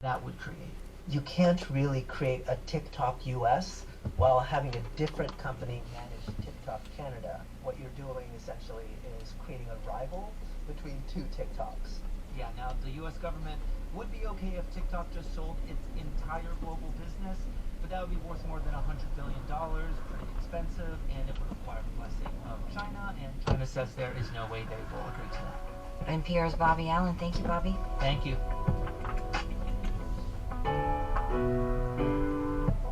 that would create. You can't really create a TikTok US while having a different company manage TikTok Canada. What you're doing essentially is creating a rival between two TikToks. Yeah, now the US government would be okay if TikTok just sold its entire global business, but that would be worth more than $100 billion, pretty expensive, and it would require the blessing of China, and China says there is no way they will agree to that. NPR's Bobby Allen. Thank you, Bobby. Thank you.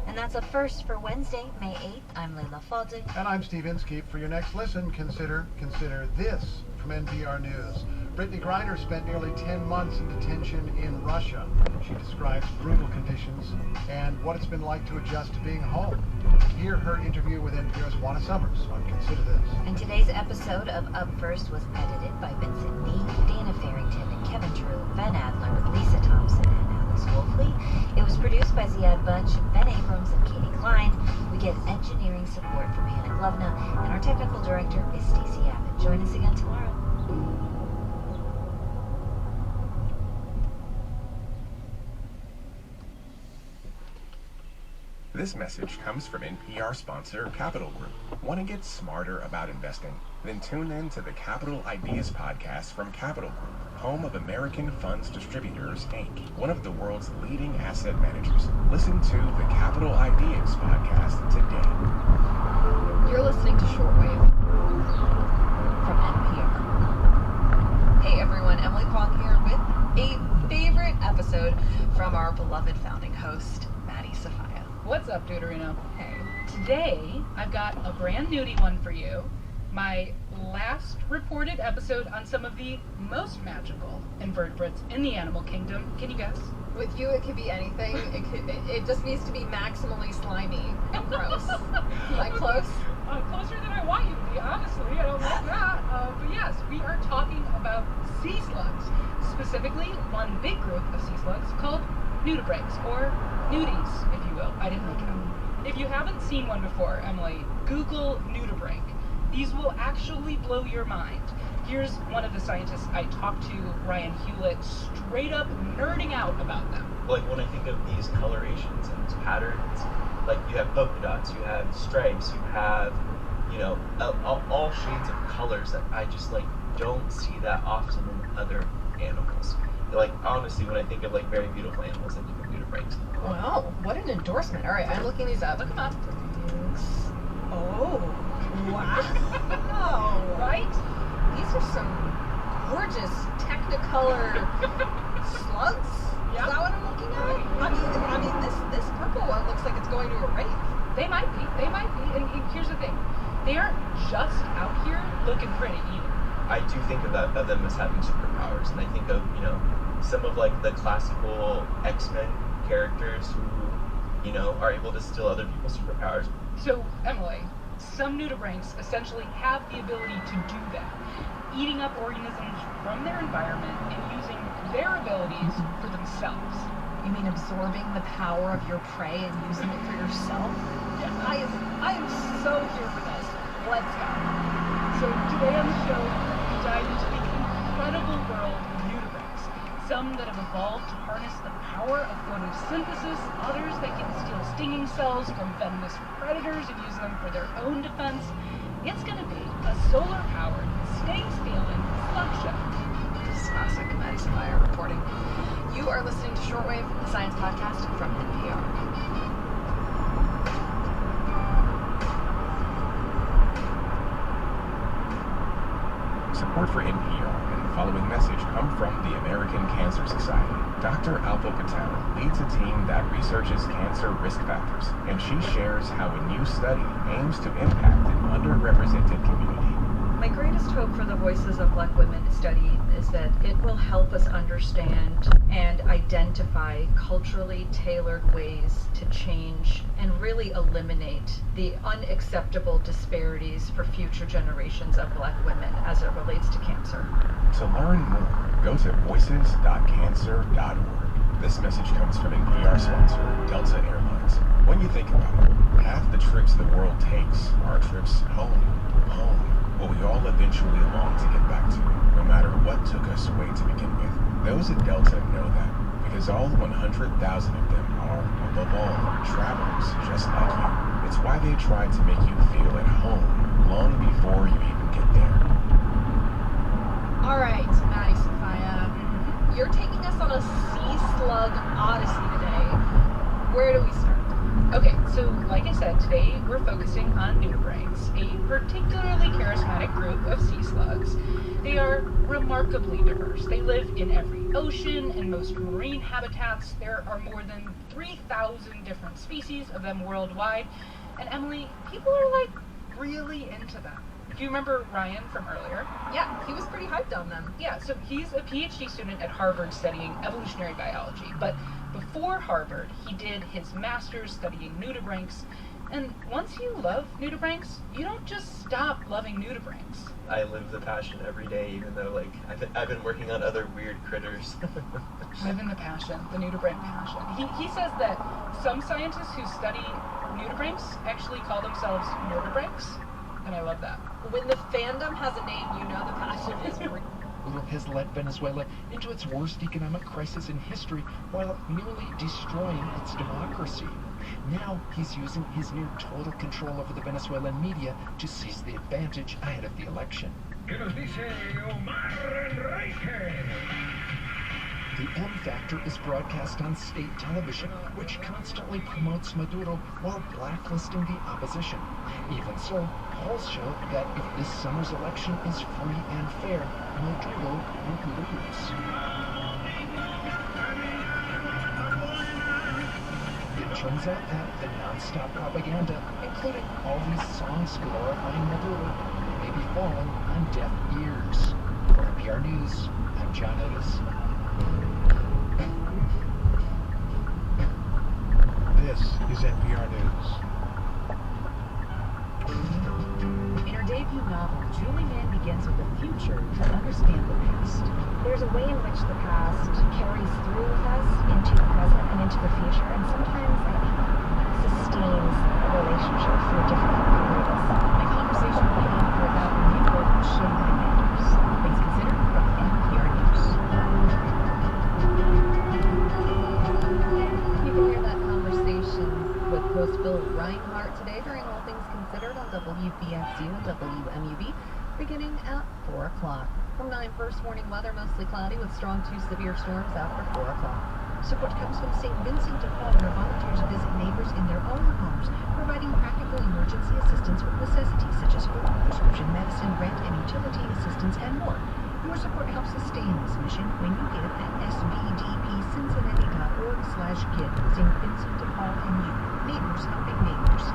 And that's a first for Wednesday, May 8th. I'm Layla Falding. And I'm Steve Inskeep. For your next listen, consider this from NPR News. Brittany Griner spent nearly 10 months in detention in Russia. She describes brutal conditions and what it's been like to adjust to being home. Hear her interview with NPR's Juana Summers on Consider This. And today's episode of Up First was edited by Vincent Nee, Dana Farrington, and Kevin Drew, Ben Adler with Lisa Thompson and Alex Wolfley. It was produced by Ziad Bunch, Ben Abrams, and Katie Klein. We get engineering support from Hannah Glovna, and our technical director is Stacey Abbott. Join us again tomorrow. This message comes from NPR sponsor Capital Group. Want to get smarter about investing? Then tune in to the Capital Ideas podcast from Capital Group, home of American Funds Distributors, Inc., one of the world's leading asset managers. Listen to the Capital Ideas podcast today. You're listening to Shortwave from NPR. Hey everyone, Emily Kwong here with a favorite episode from our beloved founding host, Maddie Sophia. What's up, Deuterino? Hey. Today, I've got a brand newty one for you. My last reported episode on some of the most magical invertebrates in the animal kingdom. Can you guess? With you, it could be anything. It just needs to be maximally slimy and gross. Am I close? Closer than I want you to be, honestly. I don't like that. But yes, we are talking about sea slugs. Specifically, one big group of sea slugs called nudibranchs, or nudies, if you will. I didn't make it up. If you haven't seen one before, Emily, Google nudibranch. These will actually blow your mind. Here's one of the scientists I talked to, Ryan Hewlett, straight up nerding out about them. Like when I think of these colorations and these patterns, like you have polka dots, you have stripes, you have, you know, all shades of colors that I just like don't see that often in other animals. Like honestly, when I think of like very beautiful animals, I think of nudibranchs. Wow, what an endorsement. All right, I'm looking these up. Look them up. Oh, wow. Right? These are some gorgeous Technicolor slugs. Yeah. Is that what I'm looking at? I mean, this purple one looks like it's going to a rave. They might be. And here's the thing. They aren't just out here looking pretty either. I do think of them as having superpowers, and I think of, you know, some of like the classical X-Men characters who, you know, are able to steal other people's superpowers. So, Emily, some nudibranchs essentially have the ability to do that, eating up organisms from their environment and using their abilities for themselves. You mean absorbing the power of your prey and using it for yourself? Yeah. I am so here for this. Let's go. So today on the show, we dive into the incredible world of nudibranchs. Some that have evolved to harness the power of photosynthesis, others that can steal stinging cells from venomous predators and use them for their own defense. It's going to be a solar-powered, stay-stealing slug show. Classic Maddie Sophia reporting. You are listening to Shortwave, the science podcast from NPR. Support for NPR and the following message come from the American Cancer Society. Dr. Alpa Patel leads a team that researches cancer risk factors, and she shares how a new study aims to impact an underrepresented community. My greatest hope for the Voices of Black Women study is that it will help us understand and identify culturally tailored ways to change and really eliminate the unacceptable disparities for future generations of Black women as it relates to cancer. To learn more, go to voices.cancer.org. This message comes from NPR sponsor Delta Airlines. When you think about it, half the trips the world takes are trips home. What we all eventually long to get back to, no matter what took us away to begin with. Those at Delta know that, Because all 100,000 of them are, above all, travelers just like you. It's why they try to make you feel at home long before you even get there. All right, Maddie Sophia, you're taking us on a sea slug odyssey today. Where do we start? Okay, so like I said, today we're focusing on nudibranchs, a particularly charismatic group of sea slugs. They are remarkably diverse. They live in every ocean and most marine habitats. There are more than 3,000 different species of them worldwide. And Emily, people are like really into them. Do you remember Ryan from earlier? Yeah, he was pretty hyped on them. Yeah, so he's a PhD student at Harvard studying evolutionary biology, but before Harvard, he did his master's studying nudibranchs, and once you love nudibranchs, you don't just stop loving nudibranchs. I live the passion every day, even though like I've been working on other weird critters. Live in the passion, the nudibranch passion. He says that some scientists who study nudibranchs actually call themselves nerdibranchs, and I love that. When the fandom has a name, you know the passion is real. Has led Venezuela into its worst economic crisis in history while nearly destroying its democracy. Now he's using his near total control over the Venezuelan media to seize the advantage ahead of the election. The M Factor is broadcast on state television, which constantly promotes Maduro while blacklisting the opposition. Even so, polls show that if this summer's election is free and fair, Maduro would lose. It turns out that the non-stop propaganda, including all these songs glorifying Maduro, may be falling on deaf ears. For NPR News, I'm John Otis. This is NPR News. In her debut novel, Julie Mann begins with the future to understand the past. There's a way in which the past carries through with us into the present and into the future, and sometimes I think sustains a relationship through difficult periods. My conversation with the author about the new book, Shanghai Matters. Things considered from NPR News. You can hear that conversation with host Bill Reinhart today during All Things Considered on WBXU and WMUB, beginning at 4 o'clock. From 9, first warning weather, mostly cloudy with strong to severe storms after 4 o'clock. Support comes from St. Vincent de Paul, where volunteers visit neighbors in their own homes, providing practical emergency assistance with necessities such as food, prescription medicine, rent, and utility assistance, and more. Your support helps sustain this mission when you give at svdpcincinnati.org/give. St. Vincent de Paul and you. Neighbors helping neighbors.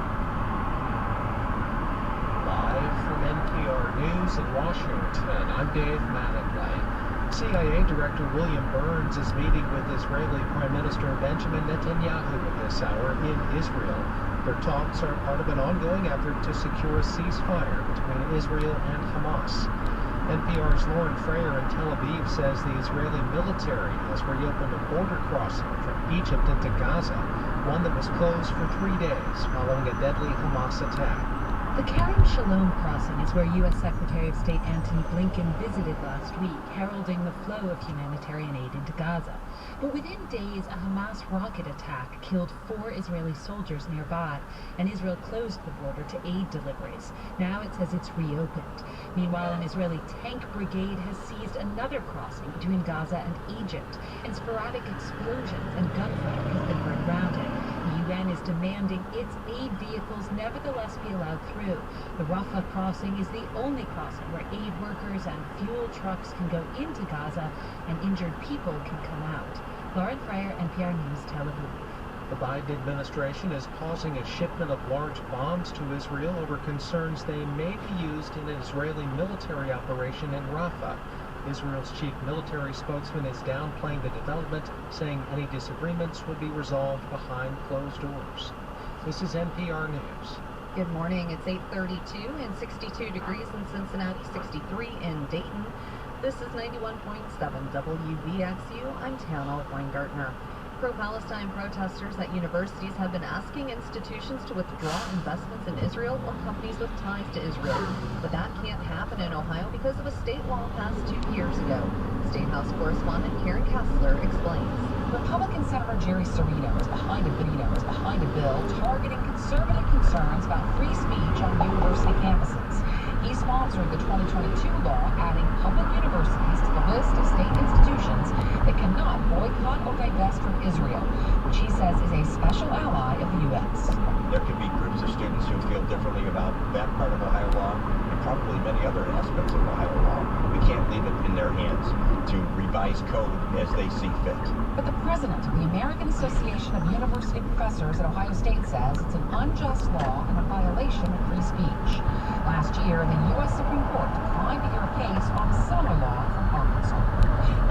Live from NPR News in Washington, I'm Dave Mattingly. CIA Director William Burns is meeting with Israeli Prime Minister Benjamin Netanyahu at this hour in Israel. Their talks are part of an ongoing effort to secure a ceasefire between Israel and Hamas. NPR's Lauren Freyer in Tel Aviv says the Israeli military has reopened a border crossing from Egypt into Gaza, one that was closed for 3 days following a deadly Hamas attack. The Kerem Shalom crossing is where U.S. Secretary of State Antony Blinken visited last week, heralding the flow of humanitarian aid into Gaza. But within days, a Hamas rocket attack killed 4 Israeli soldiers nearby, and Israel closed the border to aid deliveries. Now it says it's reopened. Meanwhile, an Israeli tank brigade has seized another crossing between Gaza and Egypt, and sporadic explosions and gunfire have been heard around it. The UN is demanding its aid vehicles nevertheless be allowed through. The Rafah crossing is the only crossing where aid workers and fuel trucks can go into Gaza and injured people can come out. Lauren Freyer, NPR News, Tel Aviv. The Biden administration is pausing a shipment of large bombs to Israel over concerns they may be used in an Israeli military operation in Rafah. Israel's chief military spokesman is downplaying the development, saying any disagreements would be resolved behind closed doors. This is NPR News. Good morning. It's 8:32 and 62 degrees in Cincinnati, 63 in Dayton. This is 91.7 WBXU. I'm Tana Weingartner. pro-Palestine protesters at universities have been asking institutions to withdraw investments in Israel or companies with ties to Israel. But that can't happen in Ohio because of a state law passed 2 years ago. State House correspondent Karen Kessler explains. Republican Senator Jerry Serino is behind a bill targeting conservative concerns about free speech on university campuses. He's sponsoring the 2022 law adding public universities to the list of state institutions that cannot boycott or divest from Israel, which he says is a special ally of the U.S. There could be groups of students who feel differently about that part of Ohio law and probably many other aspects of Ohio law. We can't leave it in their hands to revise code as they see fit. But the president of the American Association of University Professors at Ohio State says it's an unjust law and a violation of free speech. Last year, the U.S. Supreme Court declined to hear a case on a similar law from Arkansas.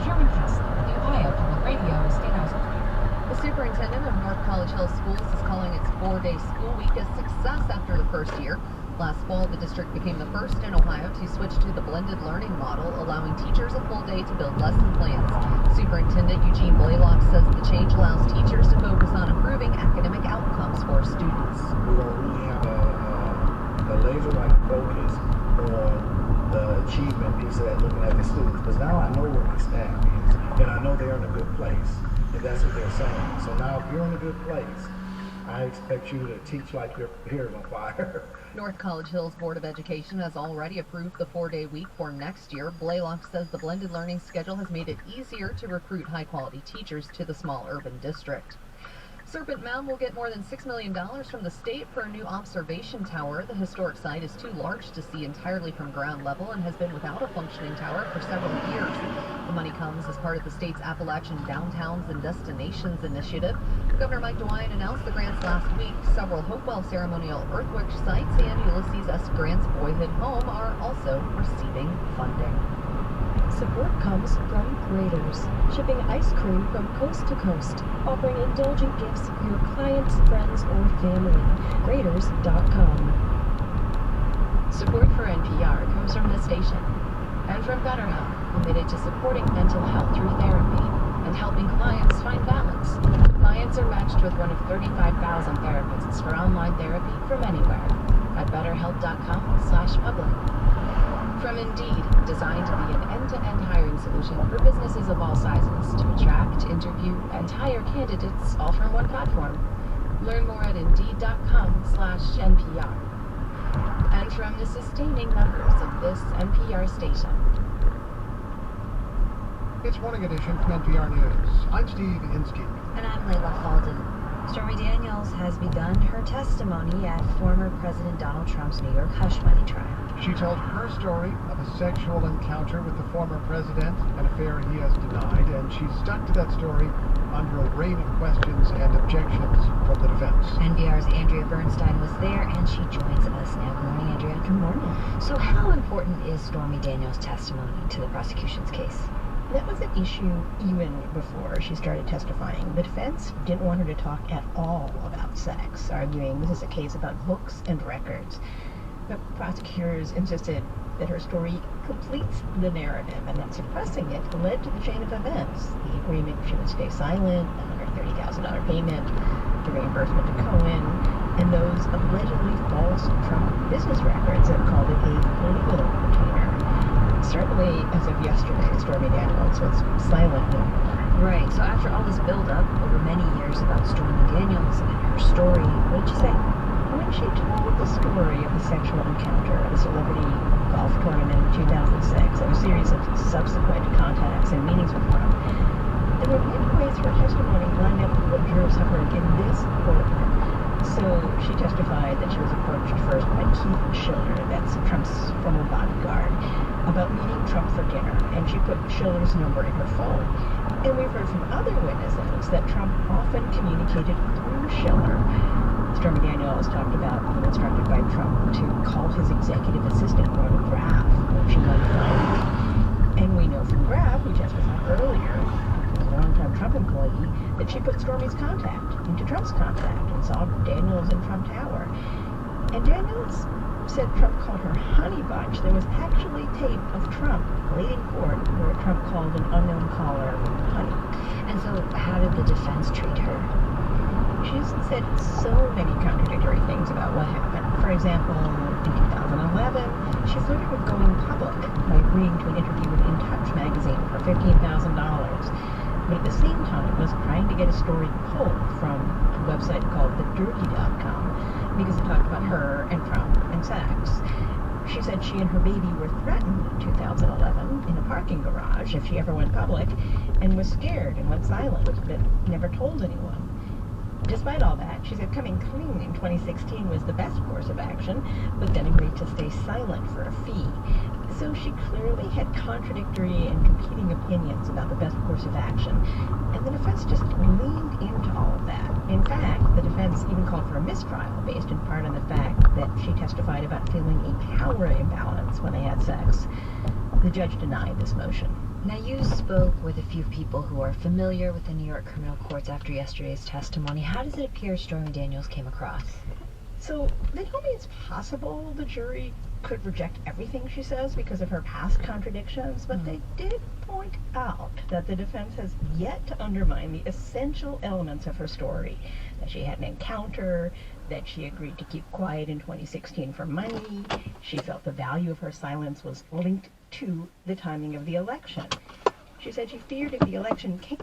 Karen Kessler, the Ohio Public Radio State House. The superintendent of North College Hill Schools is calling its 4-day school week a success after the first year. Last fall, the district became the first in Ohio to switch to the blended learning model, allowing teachers a full day to build lesson plans. Superintendent Eugene Blaylock says the change allows teachers to focus on improving academic outcomes for students. We don't really have a laser-like focus on the achievement piece of that, looking at the students. Because now I know where my staff is, and I know they're in a good place, and that's what they're saying. So now if you're in a good place, I expect you to teach like your hair is on fire. North College Hill's Board of Education has already approved the 4-day week for next year. Blaylock says the blended learning schedule has made it easier to recruit high-quality teachers to the small urban district. Serpent Mound will get more than $6 million from the state for a new observation tower. The historic site is too large to see entirely from ground level and has been without a functioning tower for several years. The money comes as part of the state's Appalachian Downtowns and Destinations initiative. Governor Mike DeWine announced the grants last week. Several Hopewell ceremonial earthwork sites and Ulysses S. Grant's boyhood home are also receiving funding. Support comes from Graders, shipping ice cream from coast to coast, offering indulgent gifts for your clients, friends, or family. Graders.com. Support for NPR comes from the station and from BetterHelp, committed to supporting mental health through therapy and helping clients find balance. Clients are matched with one of 35,000 therapists for online therapy from anywhere at betterhelp.com/public. From Indeed, designed to be an end-to-end hiring solution for businesses of all sizes to attract, interview, and hire candidates all from one platform. Learn more at Indeed.com/NPR. And from the sustaining members of this NPR station. It's Morning Edition from NPR News. I'm Steve Inskeep. And I'm Layla Halden. Stormy Daniels has begun her testimony at former President Donald Trump's New York hush money trial. She told her story of a sexual encounter with the former president, an affair he has denied, and she stuck to that story under a rain of questions and objections from the defense. NPR's Andrea Bernstein was there, and she joins us now. Good morning, Andrea. Good morning. So how important is Stormy Daniels' testimony to the prosecution's case? That was an issue even before she started testifying. The defense didn't want her to talk at all about sex, arguing this is a case about books and records. But prosecutors insisted that her story completes the narrative, and that suppressing it led to the chain of events. The agreement she would stay silent, the $130,000 payment, the reimbursement to Cohen, and those allegedly false Trump business records that called it a legal retainer. Certainly, as of yesterday, Stormy Daniels was silent no more. Right, so after all this build-up over many years about Stormy Daniels and her story, what did she say? When she told the story of the sexual encounter at a celebrity golf tournament in 2006 and a series of subsequent contacts and meetings with Trump, there were midways her testimony lined up with what jurors have heard in this courtroom. So she testified that she was approached first by Keith Schiller, that's Trump's former bodyguard, about meeting Trump for dinner, and she put Schiller's number in her phone. And we've heard from other witnesses that Trump often communicated through Schiller. Stormy Daniels talked about being instructed by Trump to call his executive assistant, Ron Graff, when she went filing. And we know from Graff, who testified earlier, a longtime Trump employee, that she put Stormy's contact into Trump's contact and saw Daniels in Trump Tower. And Daniels said Trump called her honey bunch. There was actually tape of Trump late in court where Trump called an unknown caller honey. And so how did the defense treat her? She's said so many contradictory things about what happened. For example, in 2011, she flirted with going public by agreeing to an interview with In Touch magazine for $15,000. But at the same time was trying to get a story pulled from a website called thedirty.com because it talked about her and Trump and sex. She said she and her baby were threatened in 2011 in a parking garage if she ever went public, and was scared and went silent, but never told anyone. Despite all that, she said coming clean in 2016 was the best course of action, but then agreed to stay silent for a fee. So she clearly had contradictory and competing opinions about the best course of action, and the defense just leaned into all of that. In fact, the defense even called for a mistrial based in part on the fact that she testified about feeling a power imbalance when they had sex. The judge denied this motion. Now, you spoke with a few people who are familiar with the New York criminal courts after yesterday's testimony. How does it appear Stormy Daniels came across? So they told me it's possible the jury could reject everything she says because of her past contradictions, but they did point out that the defense has yet to undermine the essential elements of her story. That she had an encounter, that she agreed to keep quiet in 2016 for money, she felt the value of her silence was linked to the timing of the election. She said she feared if the election came...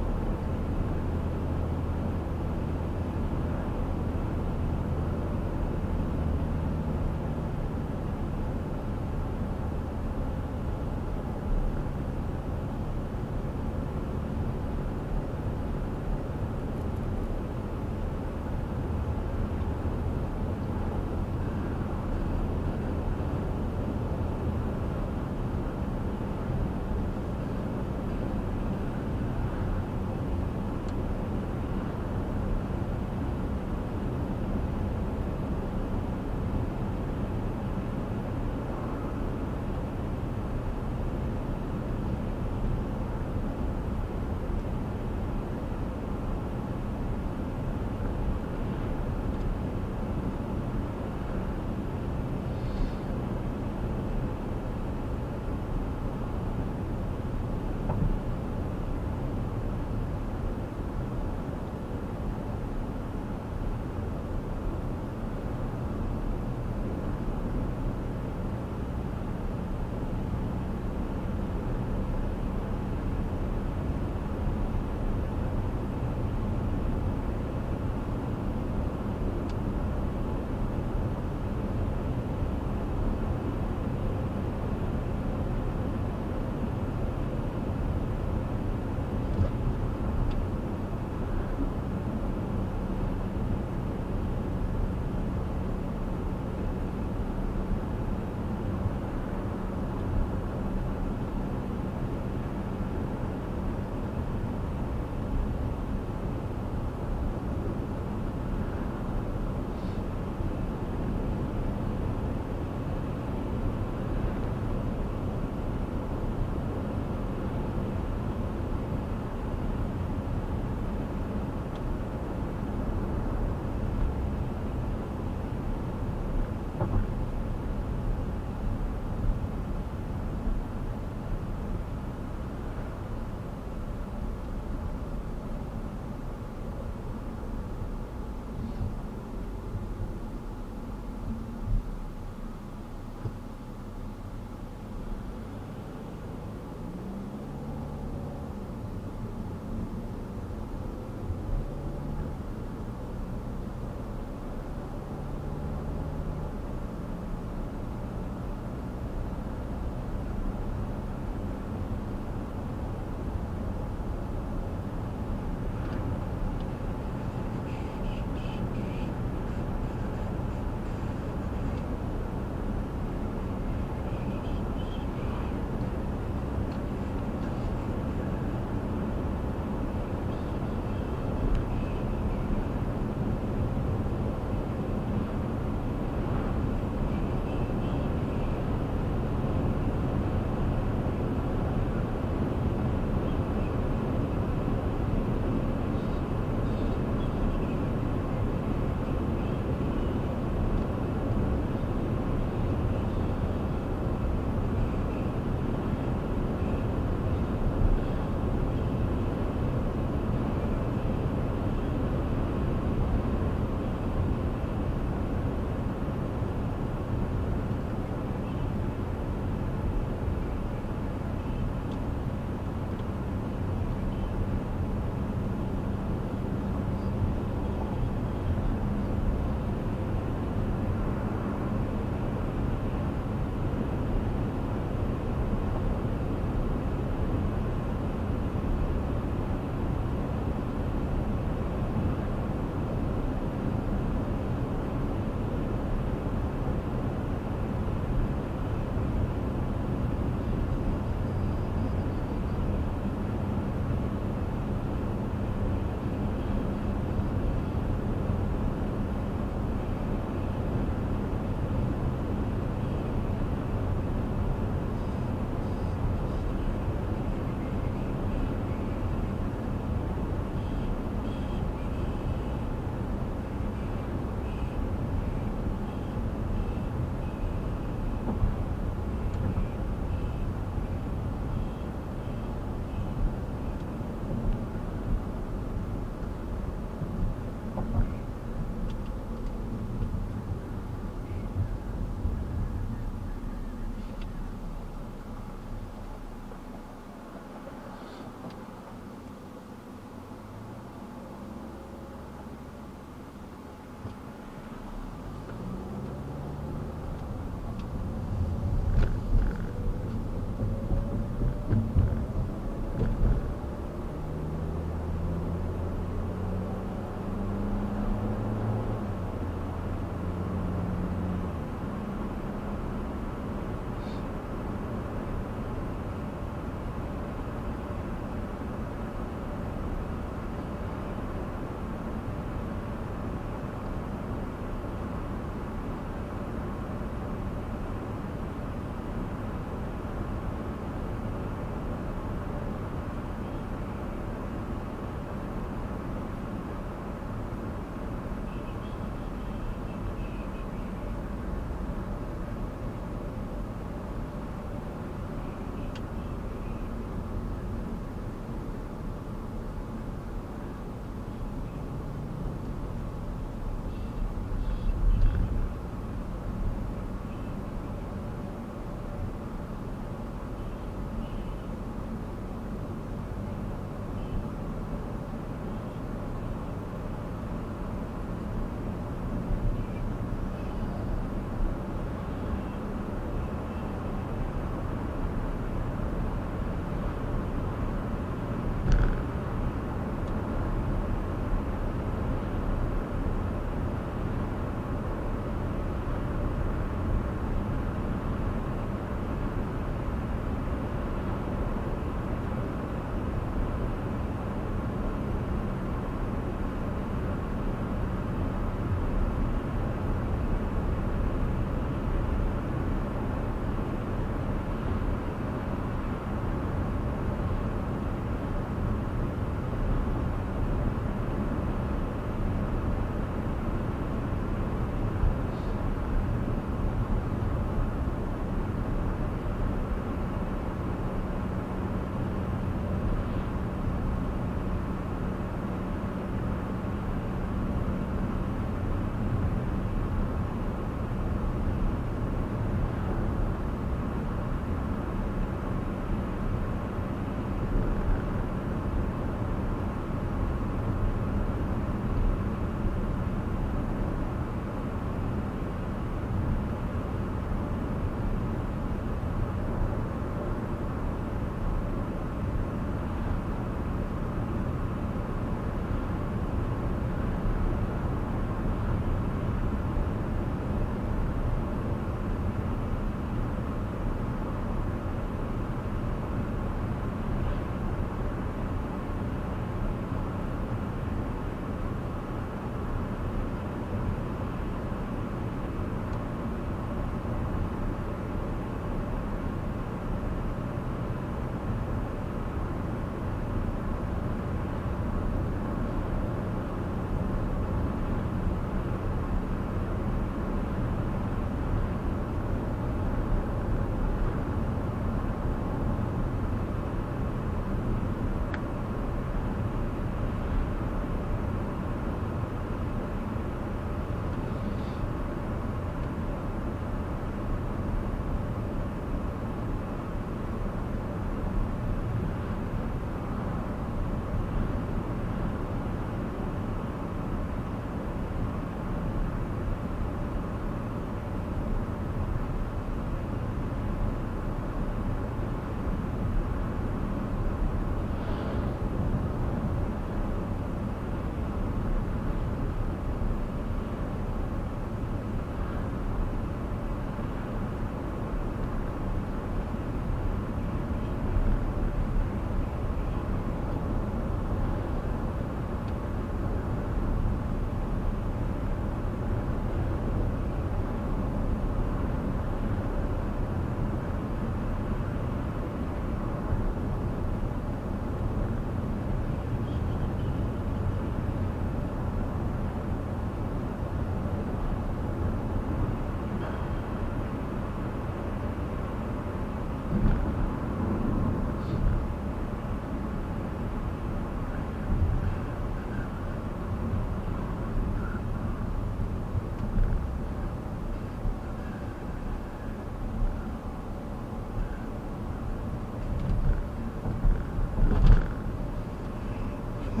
Oh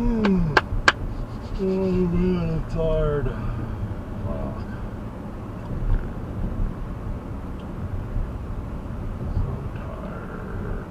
man, I'm tired. Fuck. So tired.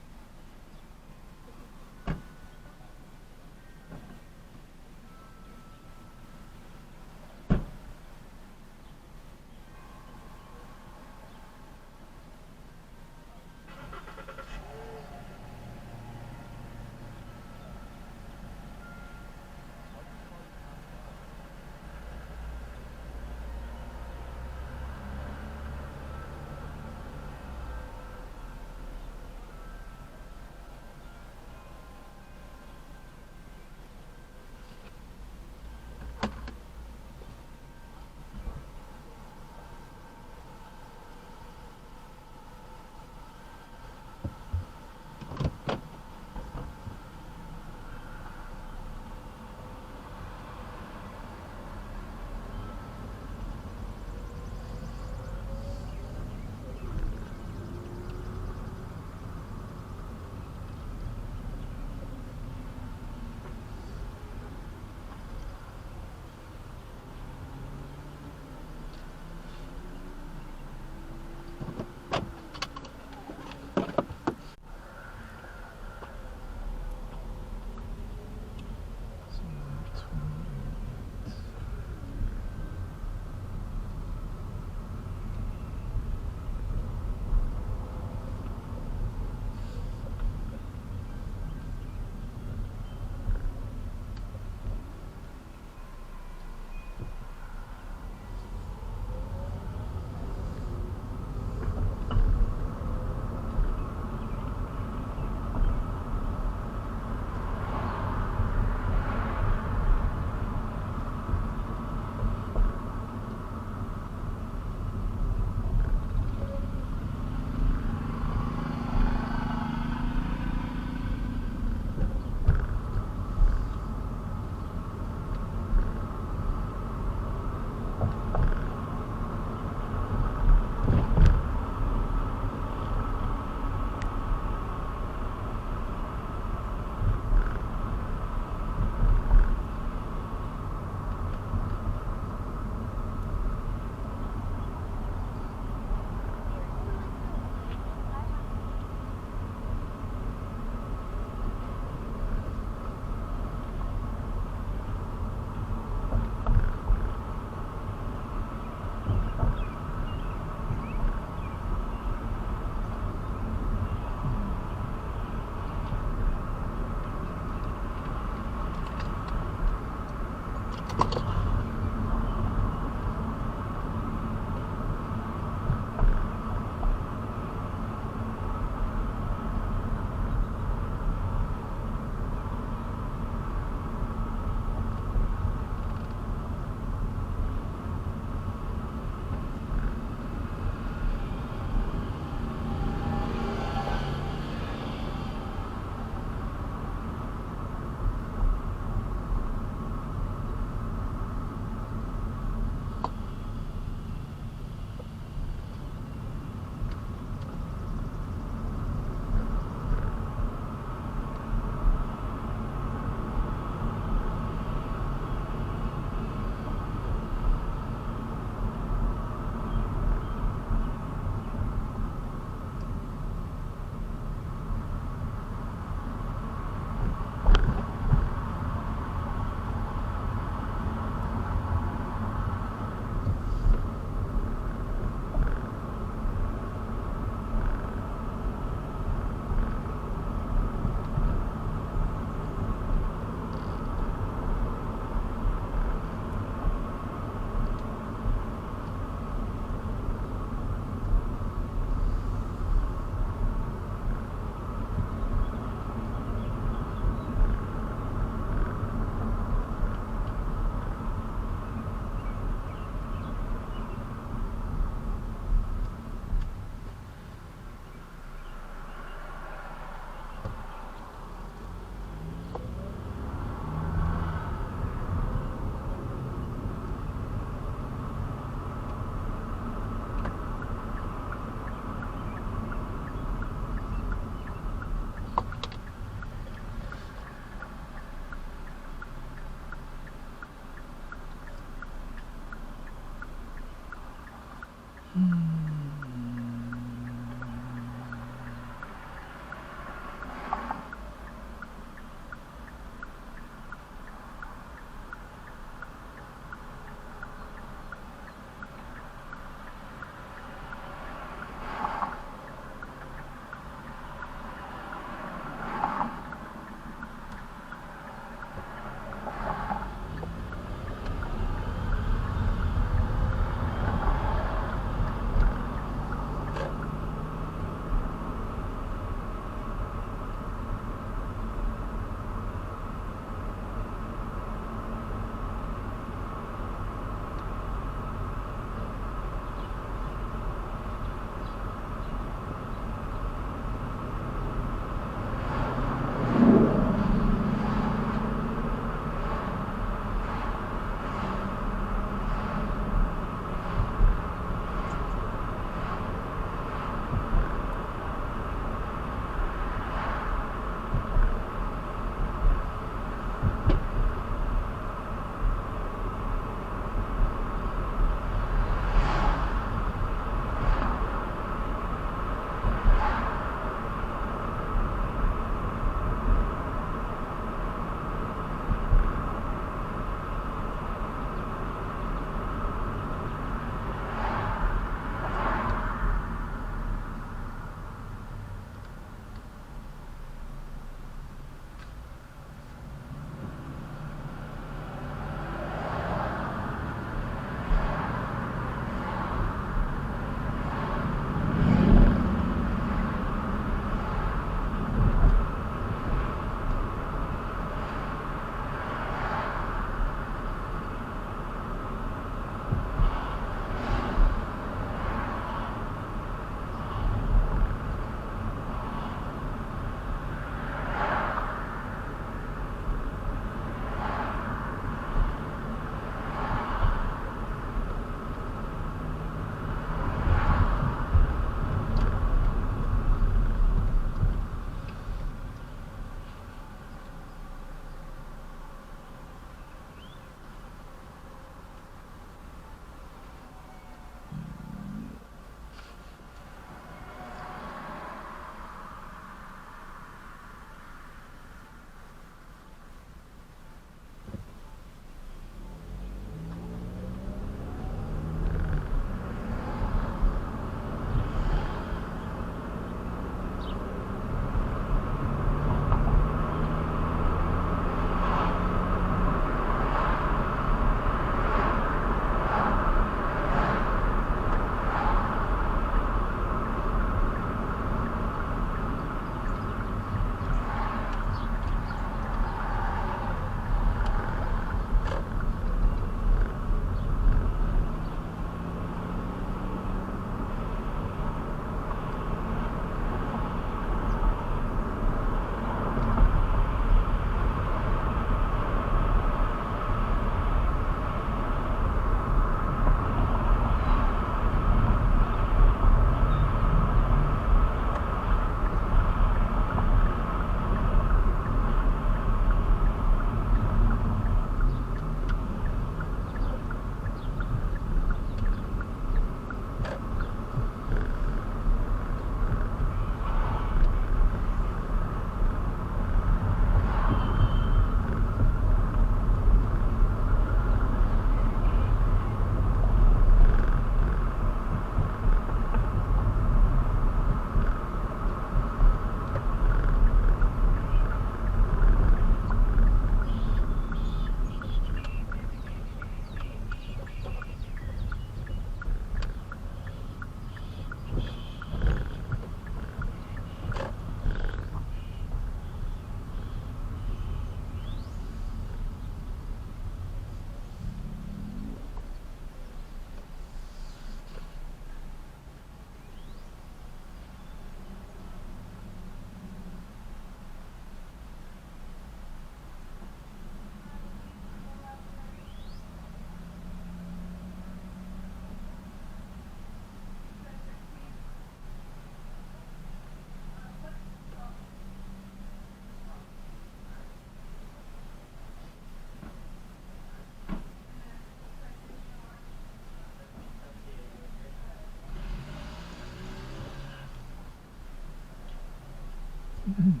Can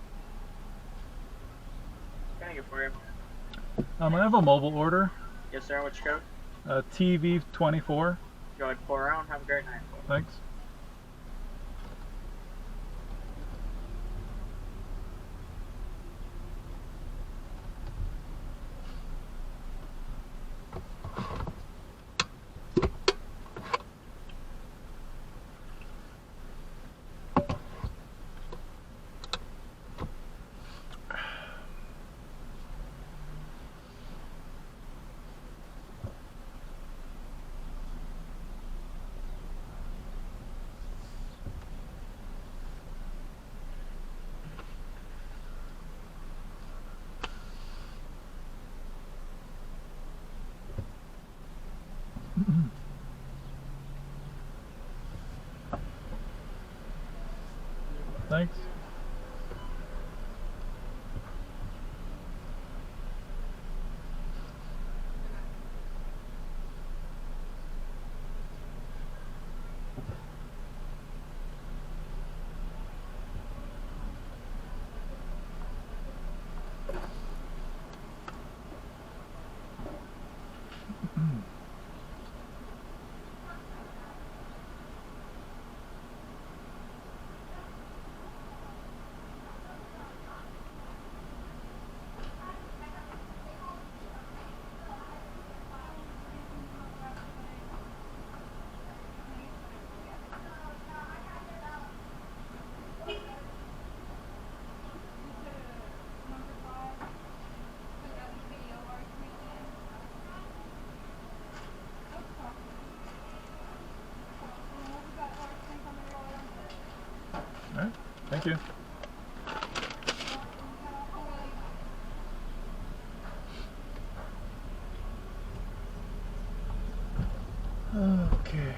I get for you? I have a mobile order. Yes, sir. What's your code? TV24. Go ahead, 4 round. Have a great night. Thanks. Thanks. All right. Thank you. Okay.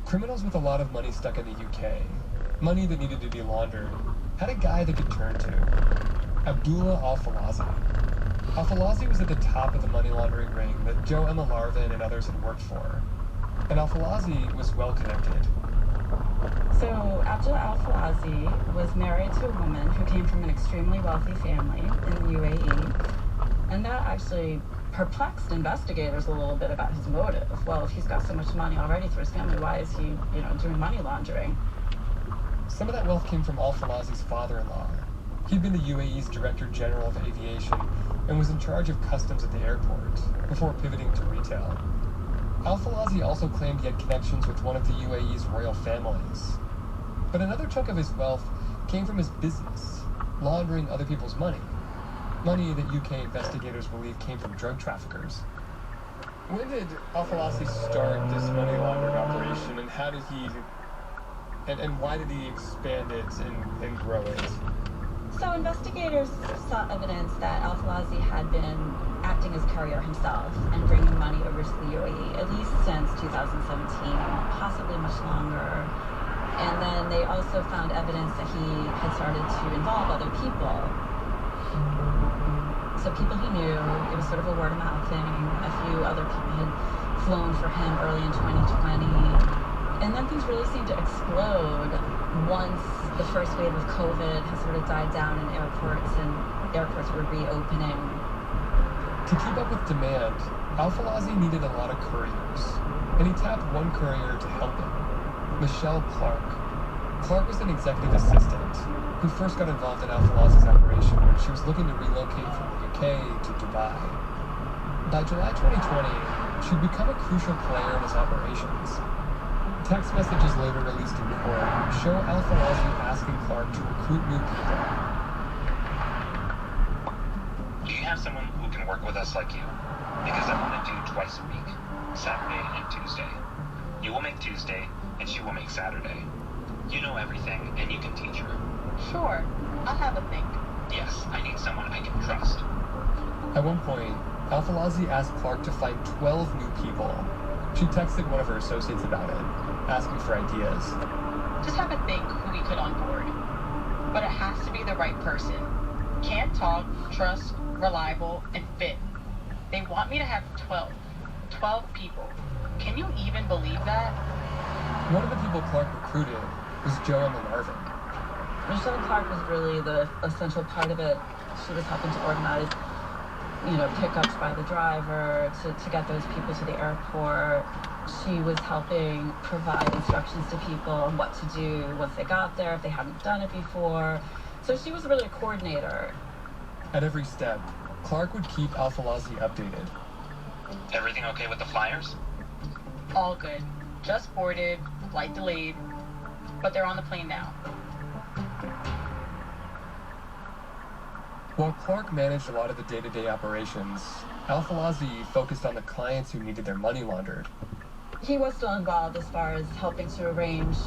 Criminals with a lot of money stuck in the UK, money that needed to be laundered, had a guy they could turn to. Abdullah Al-Falazi. Al-Falazi was at the top of the money laundering ring that Joe Emma Larvin and others had worked for. And Al-Falazi was well connected. So Abdullah Al-Falazi was married to a woman who came from an extremely wealthy family in the UAE. And that actually perplexed investigators a little bit about his motive. Well, if he's got so much money already through his family, why is he, doing money laundering? Some of that wealth came from Al-Falazi's father-in-law. He'd been the UAE's Director General of Aviation and was in charge of customs at the airport before pivoting to retail. Al-Falazi also claimed he had connections with one of the UAE's royal families. But another chunk of his wealth came from his business, laundering other people's money. Money that UK investigators believe came from drug traffickers. When did Al-Falazi start this money laundering operation, and how did he, and why did he expand it and grow it? So investigators saw evidence that Al-Falazi had been acting as courier himself and bringing money over to the UAE, at least since 2017, possibly much longer. And then they also found evidence that he had started to involve other people. So people he knew, it was sort of a word of mouth thing. A few other people had flown for him early in 2020. And then things really seemed to explode once the first wave of COVID has sort of died down in airports and airports were reopening. To keep up with demand, Al-Falazi needed a lot of couriers, and he tapped one courier to help him, Michelle Clark. Clark was an executive assistant who first got involved in Al-Falazi's operation when she was looking to relocate from the UK to Dubai. By July 2020, she'd become a crucial player in his operations. Text messages later released in court show Al-Falazi asking Clark to recruit new people. Do you have someone who can work with us like you? Because I want to do twice a week, Saturday and Tuesday. You will make Tuesday, and she will make Saturday. You know everything, and you can teach her. Sure, I'll have a think. Yes, I need someone I can trust. At one point, Al-Falazi asked Clark to find 12 new people. She texted one of her associates about it, asking for ideas. Just have a think who we could onboard. But it has to be the right person. Can't talk, trust, reliable, and fit. They want me to have 12 people. Can you even believe that? One of the people Clark recruited was Joe Emma Larvin. Michelle Clark was really the essential part of it. She was helping to organize, pickups by the driver to get those people to the airport. She was helping provide instructions to people on what to do once they got there, if they hadn't done it before. So she was really a coordinator. At every step, Clark would keep Al-Falazi updated. Everything okay with the flyers? All good. Just boarded, flight delayed, but they're on the plane now. While Clark managed a lot of the day-to-day operations, Al-Falazi focused on the clients who needed their money laundered. He was still involved as far as helping to arrange,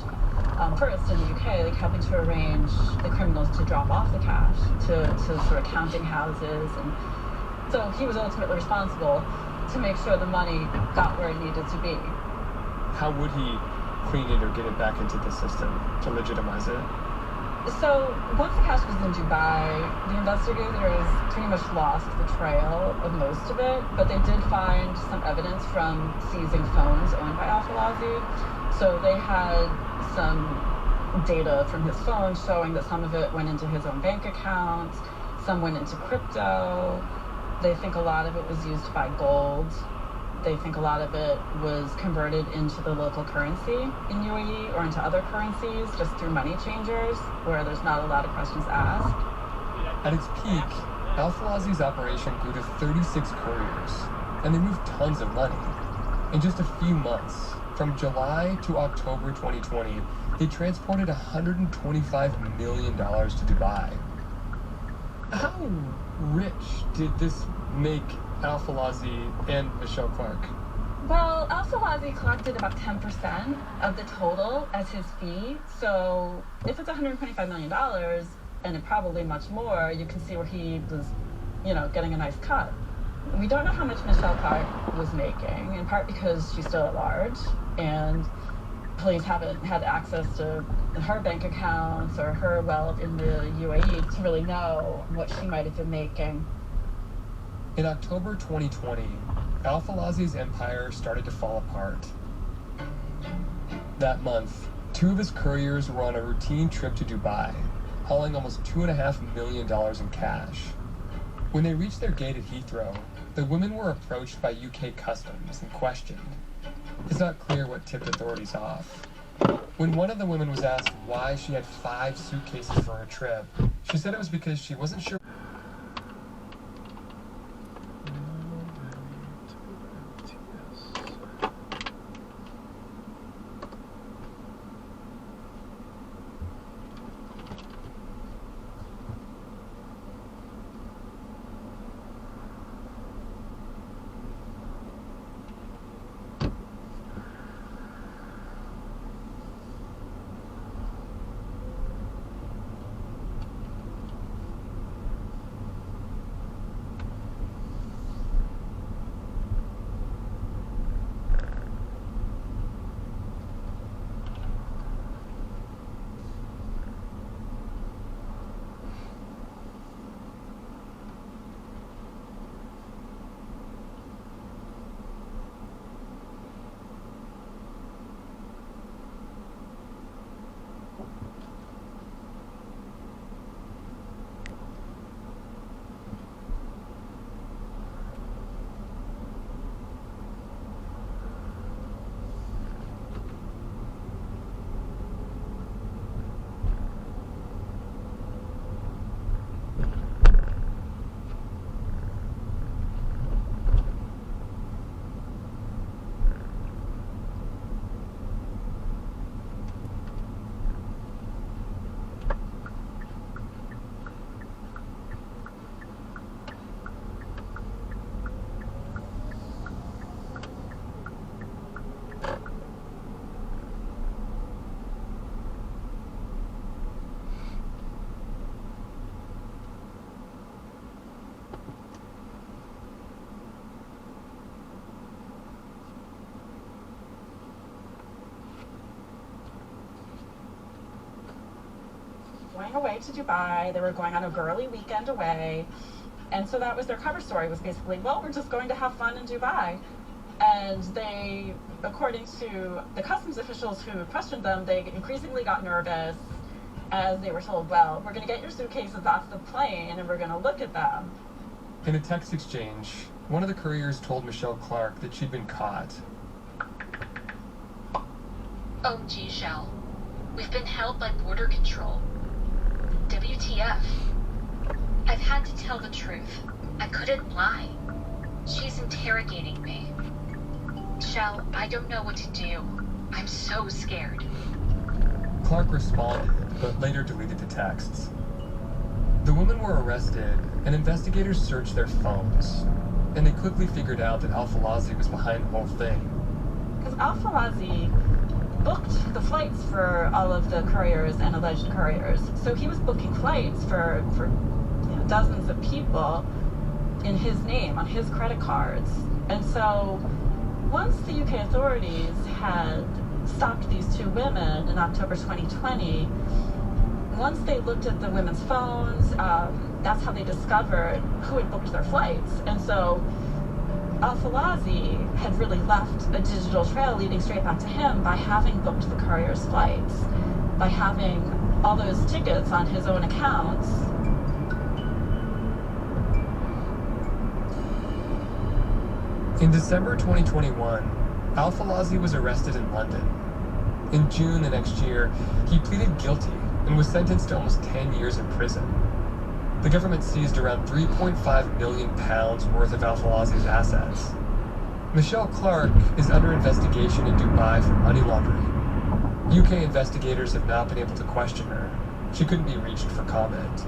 first in the UK, helping to arrange the criminals to drop off the cash to sort of counting houses. And so he was ultimately responsible to make sure the money got where it needed to be. How would he clean it or get it back into the system to legitimize it? So once the cash was in Dubai, the investigators pretty much lost the trail of most of it, but they did find some evidence from seizing phones owned by Al-Falazi. So they had some data from his phone showing that some of it went into his own bank accounts, some went into crypto. They think a lot of it was used to buy gold. They think a lot of it was converted into the local currency in UAE or into other currencies just through money changers where there's not a lot of questions asked. At its peak, Al-Falazi's operation grew to 36 couriers, and they moved tons of money. In just a few months, from July to October 2020, they transported $125 million to Dubai. How rich did this make Al-Falazi and Michelle Clark? Well, Al-Falazi collected about 10% of the total as his fee. So if it's $125 million, and it probably much more, you can see where he was, getting a nice cut. We don't know how much Michelle Clark was making, in part because she's still at large, and police haven't had access to her bank accounts or her wealth in the UAE to really know what she might have been making. In October 2020, Al-Falazi's empire started to fall apart. That month, 2 of his couriers were on a routine trip to Dubai, hauling almost $2.5 million in cash. When they reached their gate at Heathrow, the women were approached by UK customs and questioned. It's not clear what tipped authorities off. When one of the women was asked why she had 5 suitcases for her trip, she said it was because she wasn't sure. Going away to Dubai. They were going on a girly weekend away. And so that was their cover story, was basically, well, we're just going to have fun in Dubai. And they, according to the customs officials who questioned them, they increasingly got nervous as they were told, well, we're going to get your suitcases off the plane and we're going to look at them. In a text exchange, one of the couriers told Michelle Clark that she'd been caught. OMG, Shell. We've been held by border control. WTF. I've had to tell the truth. I couldn't lie. She's interrogating me. Shell, I don't know what to do. I'm so scared. Clark responded, but later deleted the texts. The women were arrested, and investigators searched their phones. And they quickly figured out that Al-Falazi was behind the whole thing. Because Al-Falazi booked the flights for all of the couriers and alleged couriers. So he was booking flights for dozens of people in his name, on his credit cards. And so once the UK authorities had stopped these 2 women in October 2020, once they looked at the women's phones, that's how they discovered who had booked their flights. And so Al-Falazi had really left a digital trail leading straight back to him by having booked the courier's flights, by having all those tickets on his own accounts. In December 2021, Al-Falazi was arrested in London. In June the next year, he pleaded guilty and was sentenced to almost 10 years in prison. The government seized around £3.5 million worth of Al-Falazi's assets. Michelle Clark is under investigation in Dubai for money laundering. UK investigators have not been able to question her. She couldn't be reached for comment.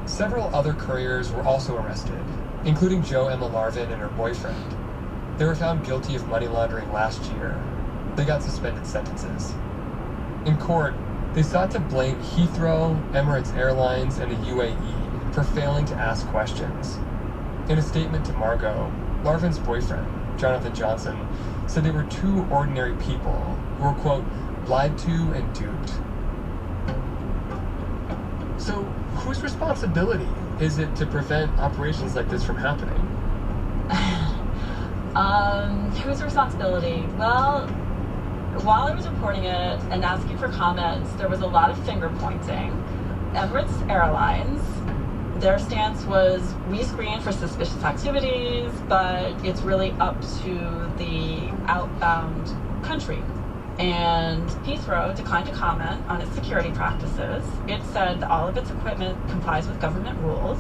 Several other couriers were also arrested, including Jo Emma Larvin and her boyfriend. They were found guilty of money laundering last year. They got suspended sentences. In court, they sought to blame Heathrow, Emirates Airlines, and the UAE for failing to ask questions. In a statement to Margot, Larvin's boyfriend, Jonathan Johnson, said they were 2 ordinary people who were, quote, lied to and duped. So, whose responsibility is it to prevent operations like this from happening? Whose responsibility? Well, while I was reporting it and asking for comments, there was a lot of finger pointing. Emirates Airlines, their stance was, we screen for suspicious activities, but it's really up to the outbound country. And Heathrow declined to comment on its security practices. It said all of its equipment complies with government rules.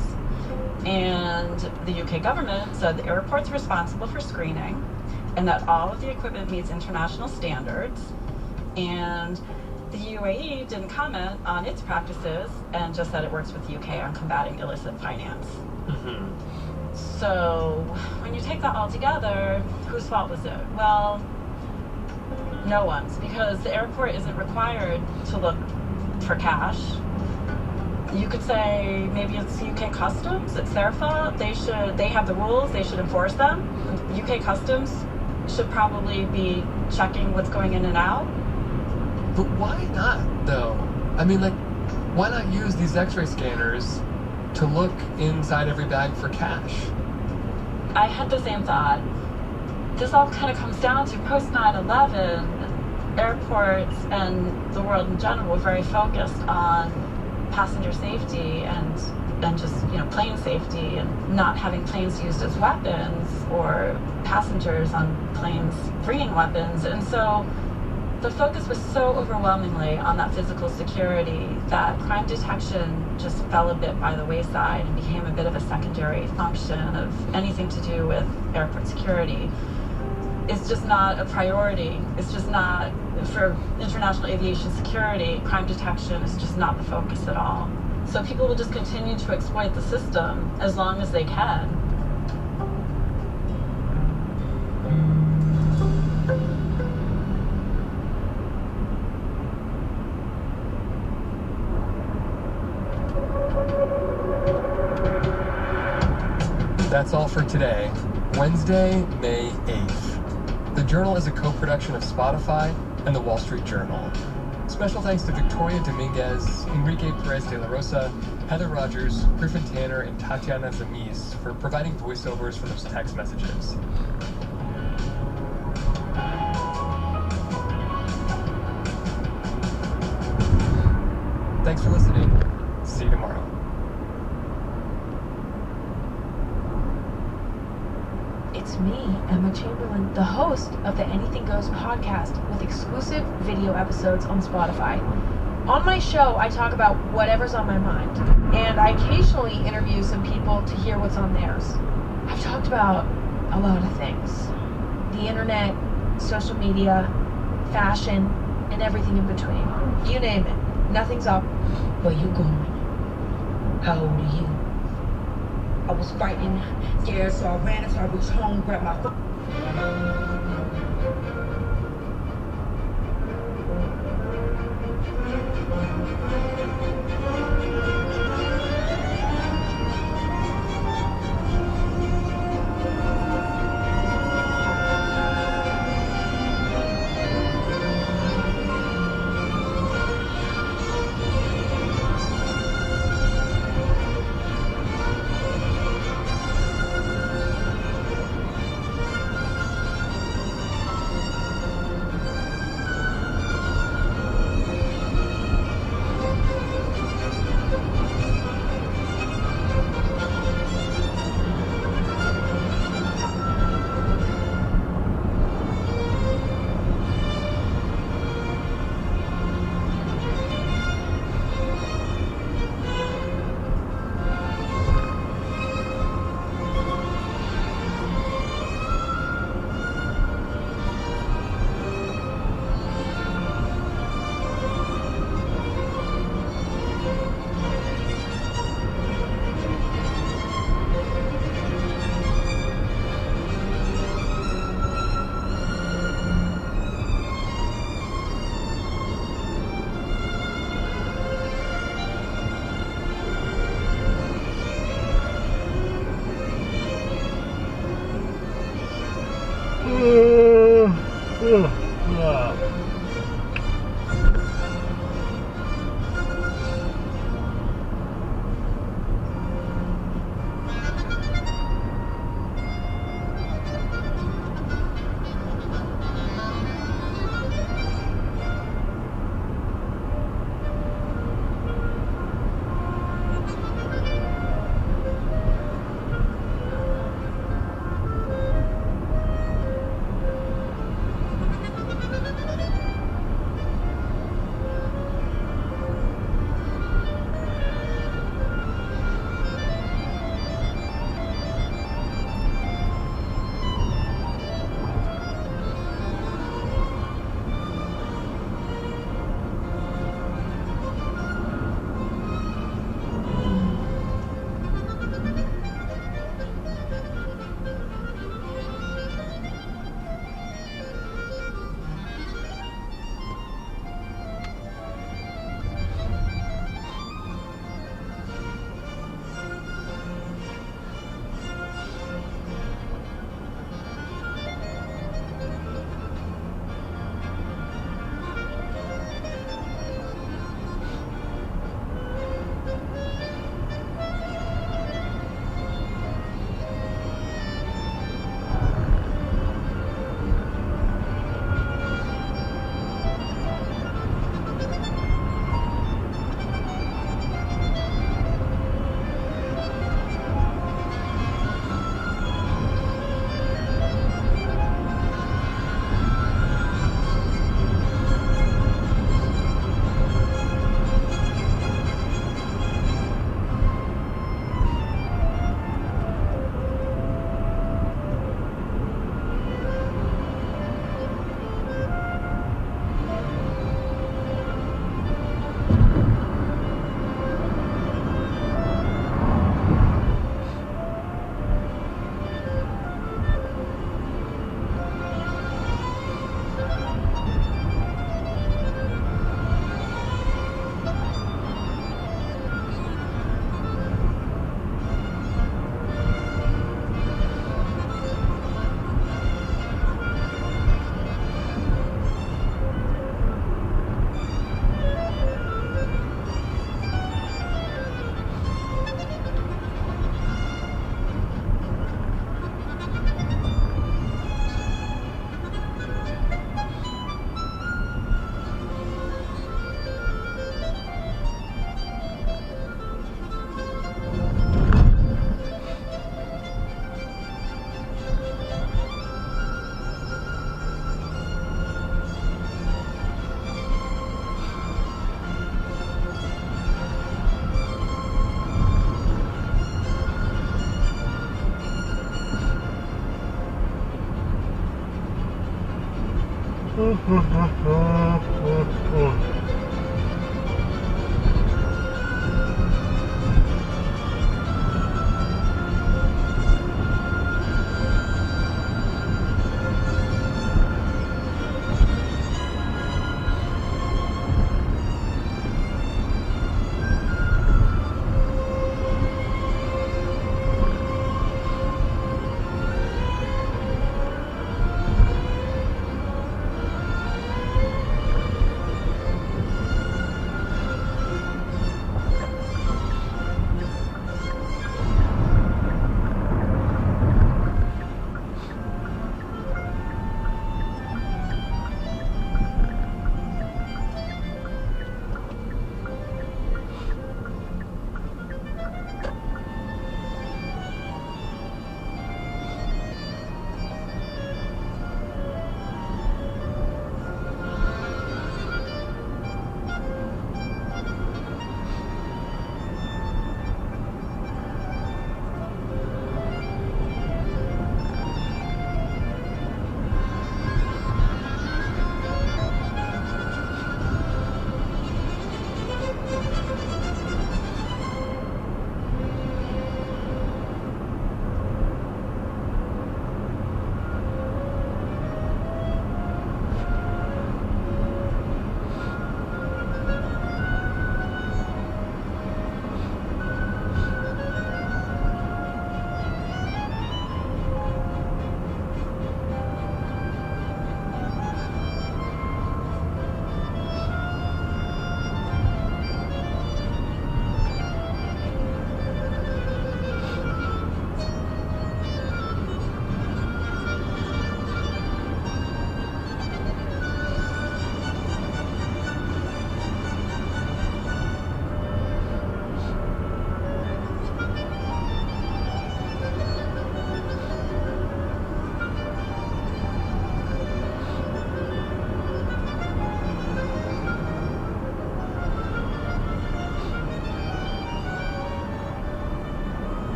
And the UK government said the airport's responsible for screening and that all of the equipment meets international standards. And the UAE didn't comment on its practices and just said it works with the UK on combating illicit finance. So when you take that all together, whose fault was it? Well, no one's, because the airport isn't required to look for cash. You could say maybe it's UK Customs, it's their fault. They have the rules, they should enforce them. UK Customs should probably be checking what's going in and out. But why not, though? I mean, like, why not use these x-ray scanners to look inside every bag for cash? I had the same thought. This all kind of comes down to post 9/11, airports and the world in general were very focused on passenger safety and just, plane safety and not having planes used as weapons or passengers on planes bringing weapons. And so the focus was so overwhelmingly on that physical security that crime detection just fell a bit by the wayside and became a bit of a secondary function of anything to do with airport security. It's just not a priority. It's just not, for international aviation security, crime detection is just not the focus at all. So people will just continue to exploit the system as long as they can. That's all for today, Wednesday, May 8th. The Journal is a co-production of Spotify and The Wall Street Journal. Special thanks to Victoria Dominguez, Enrique Perez de la Rosa, Heather Rogers, Griffin Tanner, and Tatiana Zamis for providing voiceovers for those text messages. Thanks for listening. See you tomorrow. It's me, Emma Chamberlain, the host of the Anything Goes podcast with exclusive video episodes on Spotify. On my show, I talk about whatever's on my mind, and I occasionally interview some people to hear what's on theirs. I've talked about a lot of things. The internet, social media, fashion, and everything in between. You name it. Nothing's up. Where you going? How old are you? I was frightened, scared, so I ran until I reached home, grabbed my phone.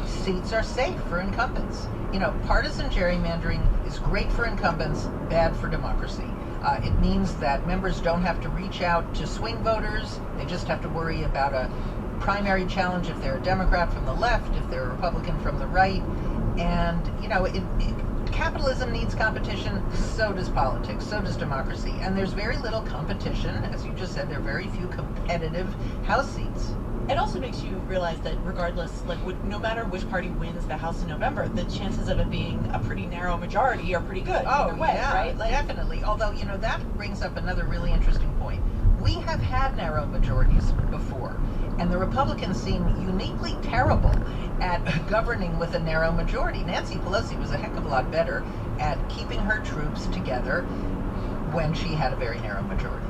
Seats are safe for incumbents. You know, partisan gerrymandering is great for incumbents, bad for democracy. It means that members don't have to reach out to swing voters. They just have to worry about a primary challenge if they're a Democrat from the left, if they're a Republican from the right. And, you know, capitalism needs competition, so does politics, so does democracy. And there's very little competition. As you just said, there are very few competitive House seats. It also makes you realize that regardless, no matter which party wins the House in November, the chances of it being a pretty narrow majority are pretty good either way, yeah, right? Definitely. Although, you know, that brings up another really interesting point. We have had narrow majorities before, and the Republicans seem uniquely terrible at governing with a narrow majority. Nancy Pelosi was a heck of a lot better at keeping her troops together when she had a very narrow majority.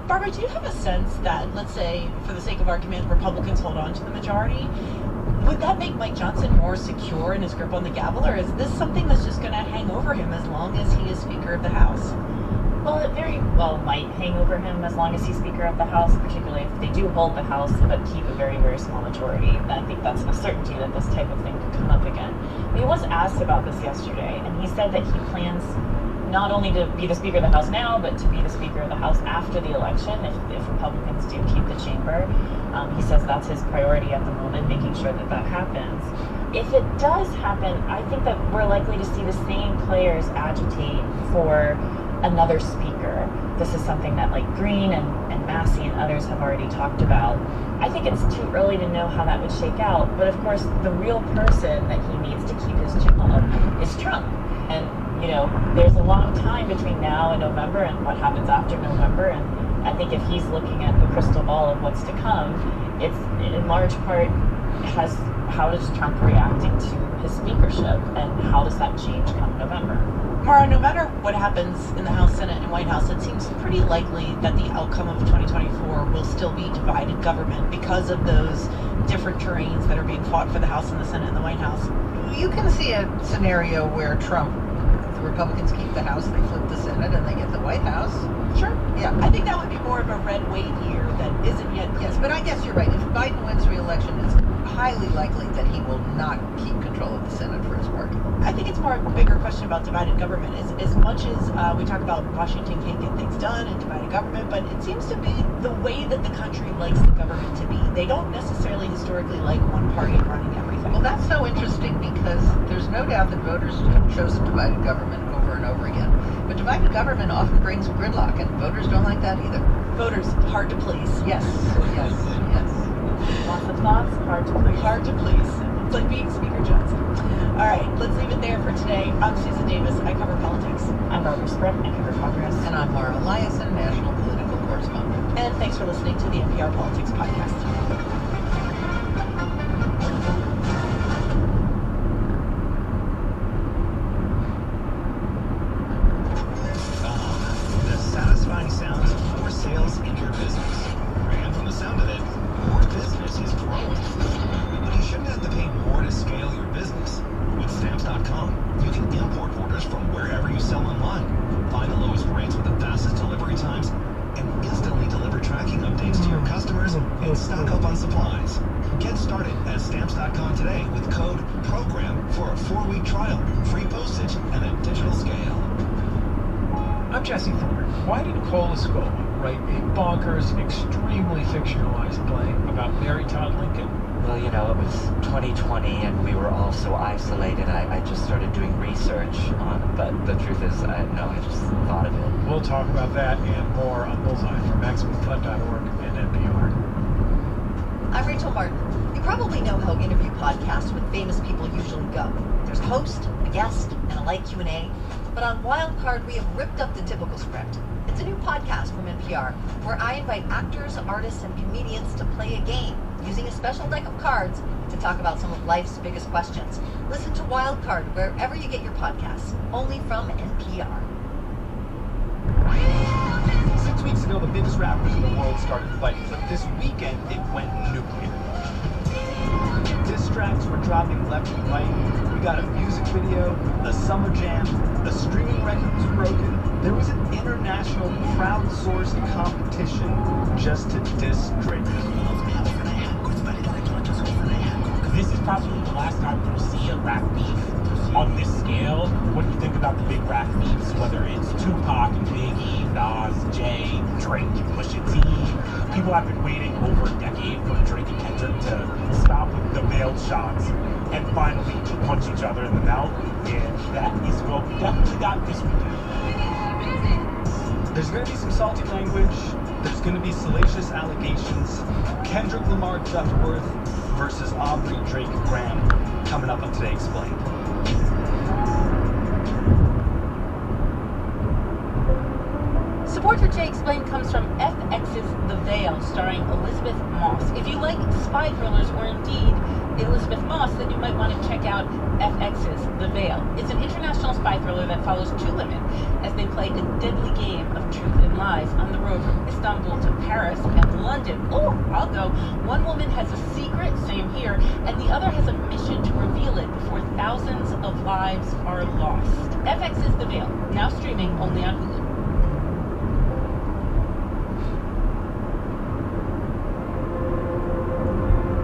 Barbara, do you have a sense that, let's say, for the sake of argument, Republicans hold on to the majority? Would that make Mike Johnson more secure in his grip on the gavel, or is this something that's just going to hang over him as long as he is Speaker of the House? Well, it very well might hang over him as long as he's Speaker of the House, particularly if they do hold the House but keep a very, very small majority. I think that's a certainty that this type of thing could come up again. He was asked about this yesterday, and he said that he plans not only to be the Speaker of the House now, but to be the Speaker of the House after the election, if Republicans do keep the chamber. He says that's his priority at the moment, making sure that that happens. If it does happen, I think that we're likely to see the same players agitate for another speaker. This is something that like Green and Massey and others have already talked about. I think it's too early to know how that would shake out, but of course the real person that he needs to keep his job is Trump. And you know, there's a long time between now and November and what happens after November, and I think if he's looking at the crystal ball of what's to come, it's in large part has how does Trump reacting to his speakership and how does that change come November? Mara, no matter what happens in the House, Senate, and White House, it seems pretty likely that the outcome of 2024 will still be divided government because of those different terrains that are being fought for the House and the Senate and the White House. You can see a scenario where the Republicans keep the House, they flip the Senate, and they get the White House. Sure. Yeah. I think that would be more of a red wave year that isn't yet. Yes, but I guess you're right. If Biden wins re-election, it's highly likely that he will not keep control of the Senate for his party. I think it's more a bigger question about divided government. As much as we talk about Washington can't get things done and divided government, but it seems to be the way that the country likes the government to be. They don't necessarily historically like one party running everything. Well, that's so interesting because there's no doubt that voters have chosen divided government over and over again. But divided government often brings gridlock, and voters don't like that either. Voters, hard to please. Yes, yes, yes. Lots of thoughts, hard to please. Hard to please. It's like being Speaker Johnson. All right, let's leave it there for today. I'm Susan Davis. I cover politics. I'm Barbara Sprett. I cover Congress. And I'm Laura Eliason, national political correspondent. And thanks for listening to the NPR Politics Podcast. The satisfying sounds of more sales in your business. And from the sound of it, more business is growing. But you shouldn't have to pay more to scale your business. With Stamps.com, you can import orders from wherever you sell online, find the lowest rates with the fastest delivery times, and instantly deliver tracking updates to your customers and stock up on supplies. Get started at Stamps.com today with code PROGRAM for a 4-week trial, free postage, and a digital scale. I'm Jesse Thorne. Why did Cole Escola write a bonkers, extremely fictionalized play about Mary Todd Lincoln? Well, you know, it was 2020 and we were all so isolated. I just started doing research on it, but the truth is, I just thought of it. We'll talk about that and more on Bullseye from MaximumFun.org and NPR. I'm Rachel Martin. You probably know how interview podcasts with famous people usually go. There's a host, a guest, and a light Q&A. But on Wildcard, we have ripped up the typical script. It's a new podcast from NPR where I invite actors, artists, and comedians to play a game using a special deck of cards to talk about some of life's biggest questions. Listen to Wildcard wherever you get your podcasts, only from NPR. 6 weeks ago, the biggest rappers in the world started fighting, but this weekend it went nuclear. Diss tracks were dropping left and right. We got a music video, a summer jam, the streaming record was broken. There was an international crowdsourced competition just to diss Drake. This is probably the last time you'll see a rap beef on this scale. When you think about the big rap beefs, whether it's Tupac and Biggie, Nas, Jay, Drake and Pusha T, people have been waiting over a decade for Drake and Kendrick to stop with the veiled shots and finally punch each other in the mouth. And that is what we definitely got this weekend. There's going to be some salty language. There's going to be salacious allegations. Kendrick Lamar Duckworth versus Aubrey Drake Graham coming up on Today Explained. Support for Today Explained comes from FX's The Veil, starring Elizabeth Moss. If you like spy thrillers or indeed Elizabeth Moss, then you might want to check out FX's The Veil. It's an international spy thriller that follows two women as they play a deadly game of truth and lies on the road from Istanbul to Paris and London. Oh, I'll go. One woman has a secret, same here, and the other has a mission to reveal it before thousands of lives are lost. FX's The Veil, now streaming only on Hulu.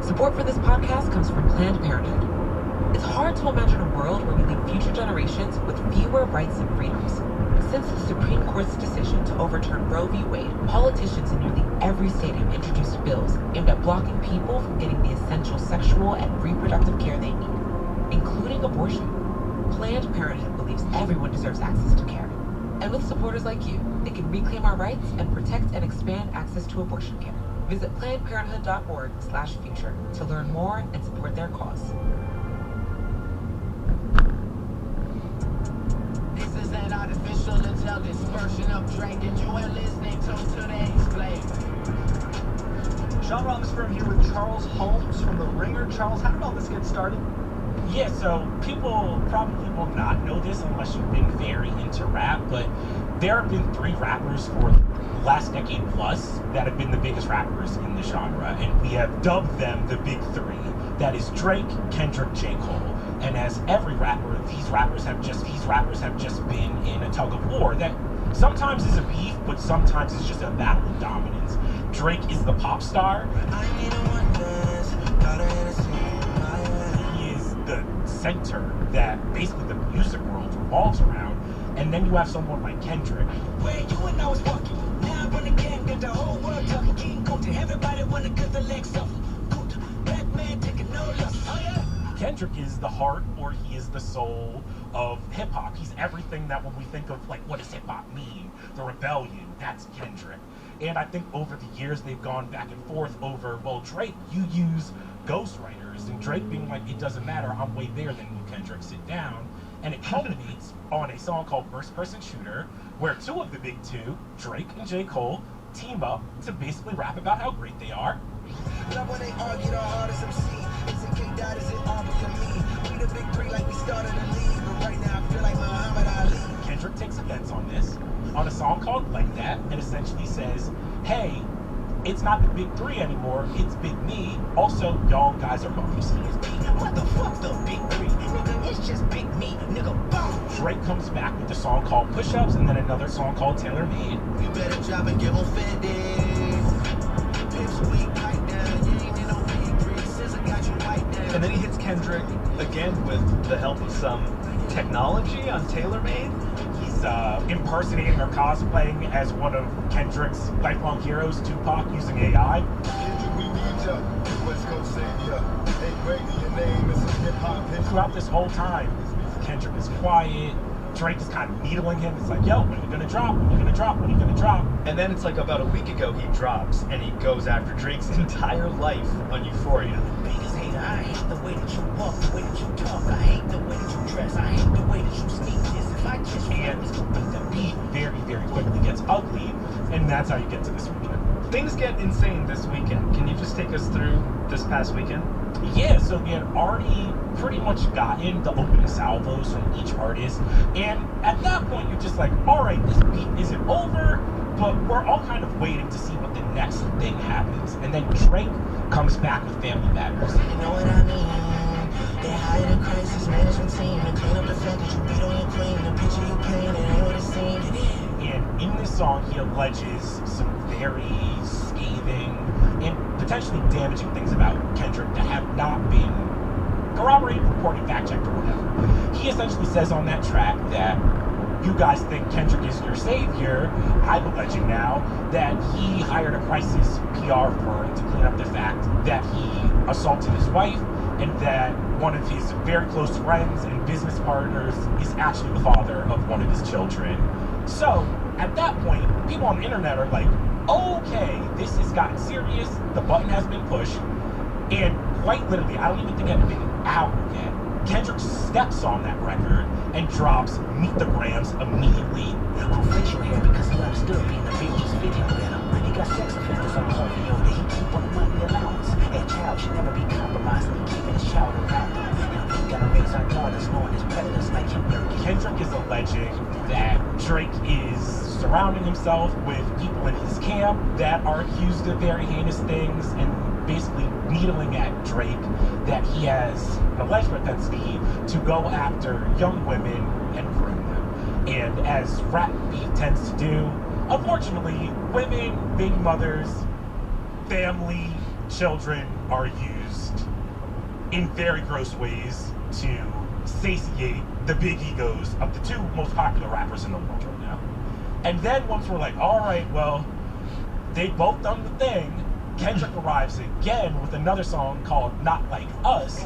Support for this podcast comes from Planned Parenthood. It's hard to imagine a world where we leave future generations with fewer rights and freedoms. Since the Supreme Court's decision to overturn Roe v. Wade, politicians in nearly every state have introduced bills aimed at blocking people from getting the essential sexual and reproductive care they need, including abortion. Planned Parenthood believes everyone deserves access to care. And with supporters like you, they can reclaim our rights and protect and expand access to abortion care. Visit PlannedParenthood.org/future to learn more and support their cause. This is an artificial intelligence version of Drake, and you are listening to Today Explained. Sean Ramsford here with Charles Holmes from The Ringer. Charles, how did all this get started? Yeah, so people probably will not know this unless you've been very into rap, but there have been 3 rappers for the last decade plus that have been the biggest rappers in the genre, and we have dubbed them the Big 3. That is Drake, Kendrick, J. Cole. And as every rapper, these rappers have just been in a tug of war that sometimes is a beef, but sometimes it's just a battle of dominance. Drake is the pop star. He is the center that basically the music world revolves around. And then you have someone like Kendrick. Where you and I was walking, now I run again, get the whole world talking, King Kunta. Everybody wanna cut the legs off. Kunta, black man taking no loss. Oh yeah. Kendrick is the heart, or he is the soul of hip hop. He's everything that when we think of like what does hip hop mean, the rebellion, that's Kendrick. And I think over the years they've gone back and forth over, well, Drake, you use ghostwriters, and Drake being like, it doesn't matter, I'm way there than you, Kendrick, sit down. And it culminates on a song called First Person Shooter, where two of the big two, Drake and J. Cole, team up to basically rap about how great they are. Love when they argue the hardest MC. Is it King Dot, is it Aubrey or me? We the big three like we started the league, but right now I feel like Muhammad Ali. Kendrick takes offense on this, on a song called Like That, and essentially says, hey, it's not the big three anymore, it's big me. Also, y'all guys are homies. What the fuck, the big three? Nigga, it's just big me, nigga, boom. Drake comes back with a song called Push Ups and then another song called Tailor Made. You better drop and give them 50. Pips weak, pipe down, you ain't in no big three. Scissor got you white down. And then he hits Kendrick again with the help of some technology on Tailor Made. He's impersonating or cosplaying as one of Kendrick's lifelong heroes, Tupac, using AI. Kendrick, we need ya. West Coast savior. Hey, Brady, your name is a hip-hop hit. Throughout this whole time, Kendrick is quiet. Drake is kind of needling him. It's like, yo, when are you gonna drop? When are you gonna drop? When are you gonna drop? And then it's like about a week ago he drops and he goes after Drake's entire life on Euphoria. Biggest hater, I hate the way that you walk, the way that you talk. I hate the way that you dress. I hate the way that you sneak this. If I kiss you, and the beat very, very quickly gets ugly, and that's how you get to this weekend. Things get insane this weekend. Can you just take us through this past weekend? Yeah, so we had already pretty much gotten the opening salvos from each artist, and at that point you're just like, all right, this beat isn't over, but we're all kind of waiting to see what the next thing happens. And then Drake comes back with Family Matters. You know what I mean? They hired a crisis management team to clean up the fact that you beat on your queen. The picture you painted ain't what it seemed. And in this song, he alleges some very scathing and potentially damaging things about Kendrick that have not been corroborated, reported, fact-checked, or whatever. He essentially says on that track that you guys think Kendrick is your savior. I'm alleging now that he hired a crisis PR firm to clean up the fact that he assaulted his wife and that one of his very close friends and business partners is actually the father of one of his children. So, at that point, people on the internet are like, okay, this has gotten serious, the button has been pushed, and quite literally, I don't even think it had been out yet, Kendrick steps on that record and drops Meet the Grams immediately. I'm facial hair because he understood being a bitch just fit him better. He got sex offenders on the OVO that he keep on the monthly allowance. That child should never be compromised, keeping his child around him. And we gotta raise our daughters knowing his predators like him. Kendrick is alleging that Drake is surrounding himself with people in his camp that are accused of very heinous things and basically needling at Drake, that he has an alleged propensity to go after young women and groom them. And as rap beef tends to do, unfortunately, women, baby mothers, family, children are used in very gross ways to satiate the big egos of the two most popular rappers in the world right now. And then once we're like, all right, well, they've both done the thing, Kendrick arrives again with another song called Not Like Us.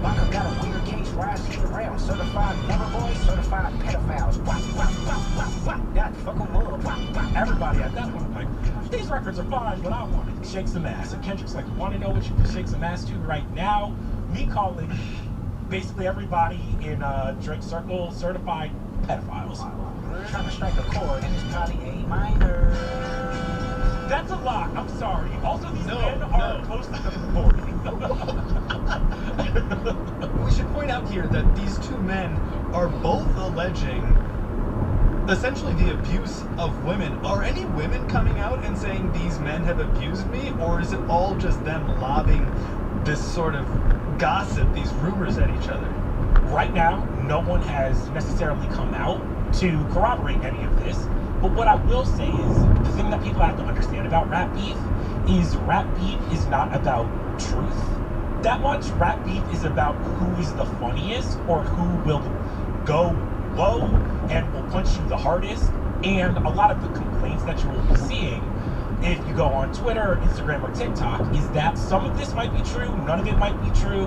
Baka got a weird case where I see around. Certified lover boys, certified pedophiles. That fuck 'em up. Everybody at that point like, these records are fine, but I want to shake some ass. And Kendrick's like, want to know what you can shake some ass to right now? Me calling basically everybody in Drake's circle certified pedophiles. Trying to strike a chord and it's probably A minor. That's a lot. I'm sorry. Also, these men are close to 40. We should point out here that these two men are both alleging essentially the abuse of women. Are any women coming out and saying these men have abused me, or is it all just them lobbing this sort of gossip, these rumors at each other? Right now, no one has necessarily come out to corroborate any of this. But what I will say is, the thing that people have to understand about rap beef is not about truth that much. Rap beef is about who is the funniest or who will go low and will punch you the hardest. And a lot of the complaints that you will be seeing if you go on Twitter, Instagram, or TikTok is that some of this might be true, none of it might be true,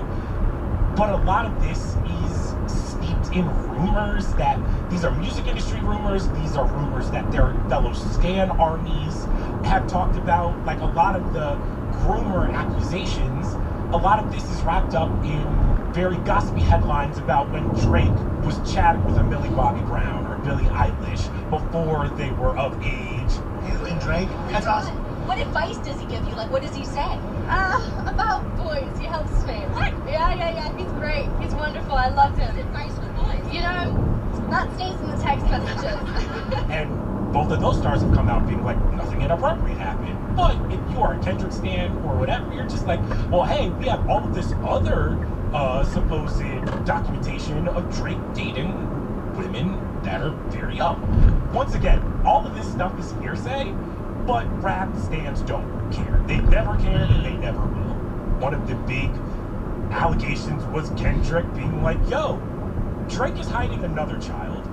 but a lot of this is steeped steeped in rumors that these are music industry rumors. These are rumors that their fellow Stan armies have talked about. Like a lot of the groomer accusations, a lot of this is wrapped up in very gossipy headlines about when Drake was chatting with a Millie Bobby Brown or Billie Eilish before they were of age. You and Drake? That's awesome. What advice does he give you? Like, what does he say? About boys. He helps me. What? Yeah. He's great. He's wonderful. I loved him. Advice for boys. You know, that stays in the text messages. And both of those stars have come out being like, nothing inappropriate happened. But if you are a Kendrick stan or whatever, you're just like, well, hey, we have all of this other supposed documentation of Drake dating women that are very young. Once again, all of this stuff is hearsay, but rap stans don't care. They never cared and they never will. One of the big allegations was Kendrick being like, yo, Drake is hiding another child.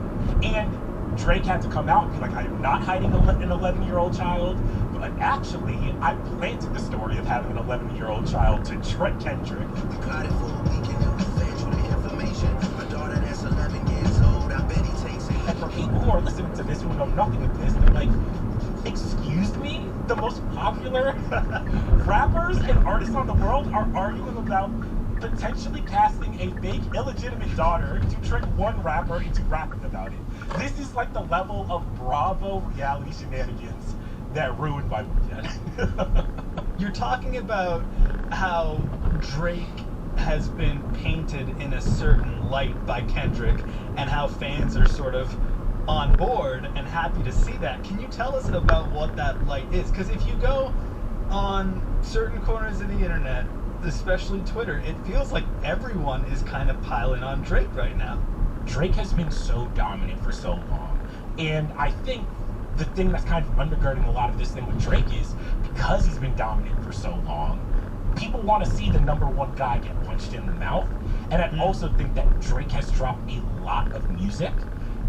And Drake had to come out and be like, I am not hiding an 11-year-old child, but actually, I planted the story of having an 11-year-old child to Drake Kendrick. We plotted for a weekend and we fed you the information. My daughter that's 11 years old, I bet he takes it. And for people who are listening to this who know nothing of this, they're like, excuse me? The most popular rappers and artists on the world are arguing about potentially casting a fake, illegitimate daughter to trick one rapper into rapping about it. This is like the level of Bravo reality shenanigans that ruined my weekend. You're talking about how Drake has been painted in a certain light by Kendrick and how fans are sort of on board and happy to see that. Can you tell us about what that light is? Because if you go on certain corners of the internet, especially Twitter, it feels like everyone is kind of piling on Drake right now. Drake has been so dominant for so long. And I think the thing that's kind of undergirding a lot of this thing with Drake is because he's been dominant for so long, people want to see the #1 guy get punched in the mouth. And I also think that Drake has dropped a lot of music,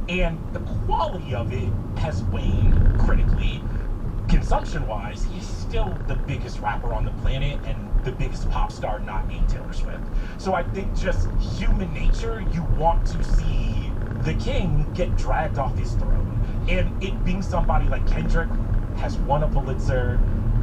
and the quality of it has waned critically. Consumption-wise, he's still the biggest rapper on the planet and the biggest pop star not named Taylor Swift. So I think just human nature, you want to see the king get dragged off his throne. And it being somebody like Kendrick, has won a Pulitzer,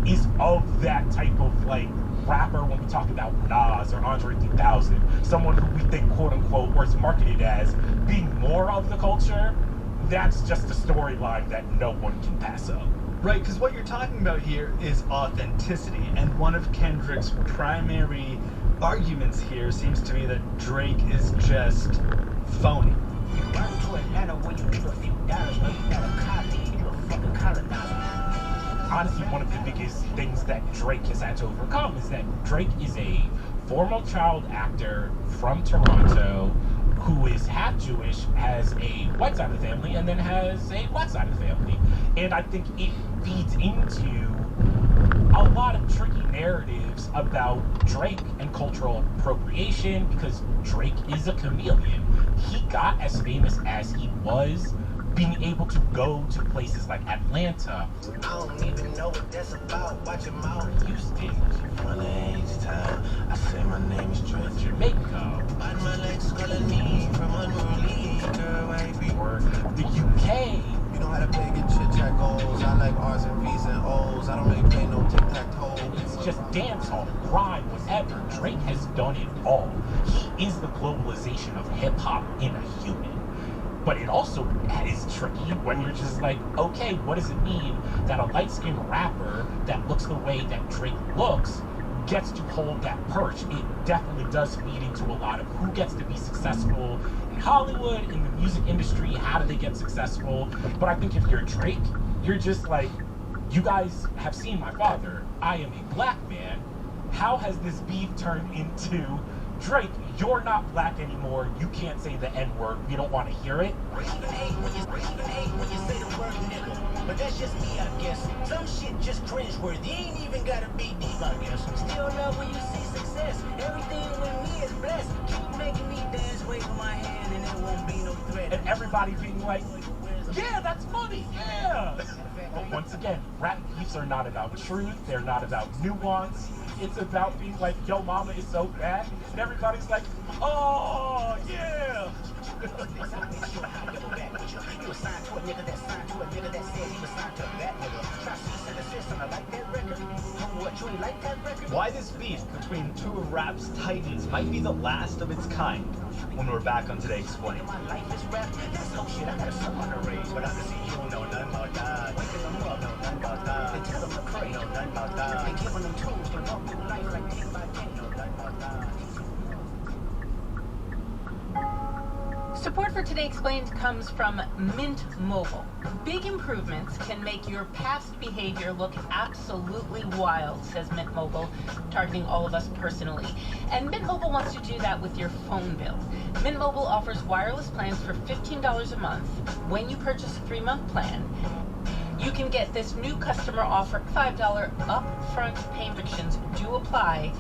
is of that type of like rapper when we talk about Nas or Andre 3000, someone who we think quote unquote or is marketed as being more of the culture, that's just a storyline that no one can pass up. Right, because what you're talking about here is authenticity, and one of Kendrick's primary arguments here seems to be that Drake is just phony. Honestly, one of the biggest things that Drake has had to overcome is that Drake is a former child actor from Toronto who is half Jewish, has a white side of the family, and then has a black side of the family. And I think it feeds into a lot of tricky narratives about Drake and cultural appropriation because Drake is a chameleon. He got as famous as he was being able to go to places like Atlanta, I don't even know what that's about. Watch your mouth. Houston, my name's time. I say my name is Drake. Jamaica, my legs colony from unruly girl, or the UK. You know how to play get chit chat goals. I like R's and V's and O's. I don't really play no tic tac toe. It's just dancehall, grime, whatever. Drake has done it all. He is the globalization of hip hop in a human. But it also is tricky when you're just like, okay, what does it mean that a light-skinned rapper that looks the way that Drake looks gets to hold that perch? It definitely does feed into a lot of who gets to be successful in Hollywood, in the music industry, how do they get successful? But I think if you're Drake, you're just like, you guys have seen my father. I am a black man. How has this beef turned into Drake, you're not black anymore. You can't say the N-word. We don't want to hear it. When you say the word nigga. But that's just me, I guess. Some shit just cringeworthy. Ain't even gotta be deep, I guess. Still love when you see success. Everything with me is blessed. Keep making me dance, waving my hand, and it won't be no threat. And everybody being like, yeah, that's funny, yeah. But once again, rap beefs are not about truth. They're not about nuance. It's about being like, yo, mama is so bad. And everybody's like, oh, yeah. You assigned to a nigga that signed to a nigga that said he was signed to that nigga. Try cease and desist on I like that record. What, you ain't like that record? Why this beef between two of rap's titans might be the last of its kind when we're back on Today Explained. My life is rap. That's whole shit. I got a son underage, but I can see you don't know nothing about that. Waking them up, know nothing about that. They tell them to pray, know nothing about that. They giving them tools to walk through life like day by day, know nothing about that. Support for Today Explained comes from Mint Mobile. Big improvements can make your past behavior look absolutely wild, says Mint Mobile, targeting all of us personally. And Mint Mobile wants to do that with your phone bill. Mint Mobile offers wireless plans for $15 a month when you purchase a 3-month plan. You can get this new customer offer, $5 upfront pay restrictions do apply.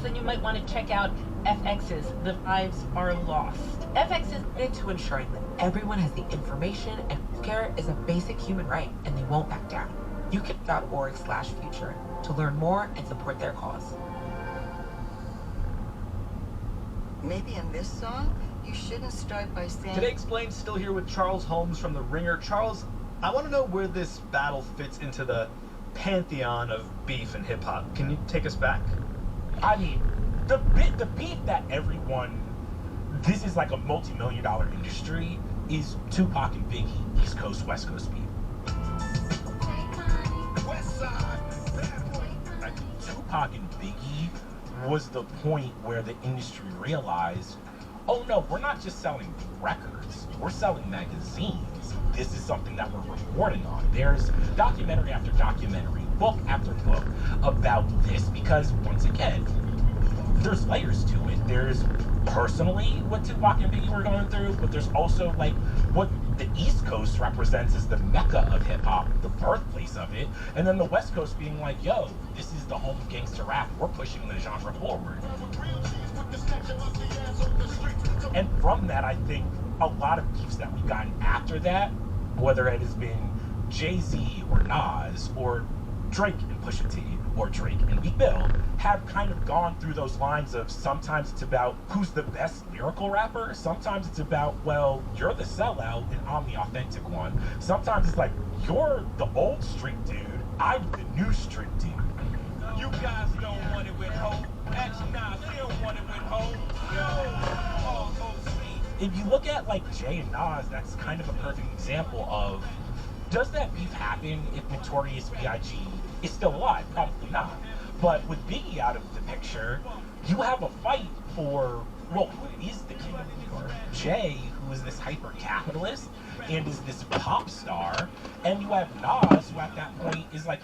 Then you might want to check out FX's The Lives Are Lost. FX is committed to ensuring that everyone has the information and care is a basic human right, and they won't back down. UKIP.org/future to learn more and support their cause. Maybe in this song, you shouldn't start by saying... Today Explained still here with Charles Holmes from The Ringer. Charles, I want to know where this battle fits into the pantheon of beef and hip-hop. Can you take us back? I mean, the beef that everyone, this is like a multi-million-dollar industry, is Tupac and Biggie, East Coast, West Coast beef. West side, bad boy. Like, Tupac and Biggie was the point where the industry realized, oh no, we're not just selling records, we're selling magazines. This is something that we're reporting on. There's documentary after documentary, book after book about this because, once again, there's layers to it. There's personally what Tupac and Biggie were going through, but there's also like what the East Coast represents as the mecca of hip-hop, the birthplace of it, and then the West Coast being like, yo, this is the home of gangster rap, we're pushing the genre forward. And from that, I think a lot of beefs that we've gotten after that, whether it has been Jay-Z or Nas or Drake and Pusha T or Drake and Meek Mill, have kind of gone through those lines of sometimes it's about who's the best lyrical rapper, sometimes it's about, well, you're the sellout and I'm the authentic one. Sometimes it's like, you're the old street dude, I'm the new street dude. You guys don't want it with hope. Actually, nah, we don't want it with hope. If you look at like Jay and Nas, that's kind of a perfect example of, does that beef happen if Notorious B.I.G. is still alive? Probably not. But with Biggie out of the picture, you have a fight for, well, who is the king of New York? Jay, who is this hyper-capitalist and is this pop star, and you have Nas, who at that point is like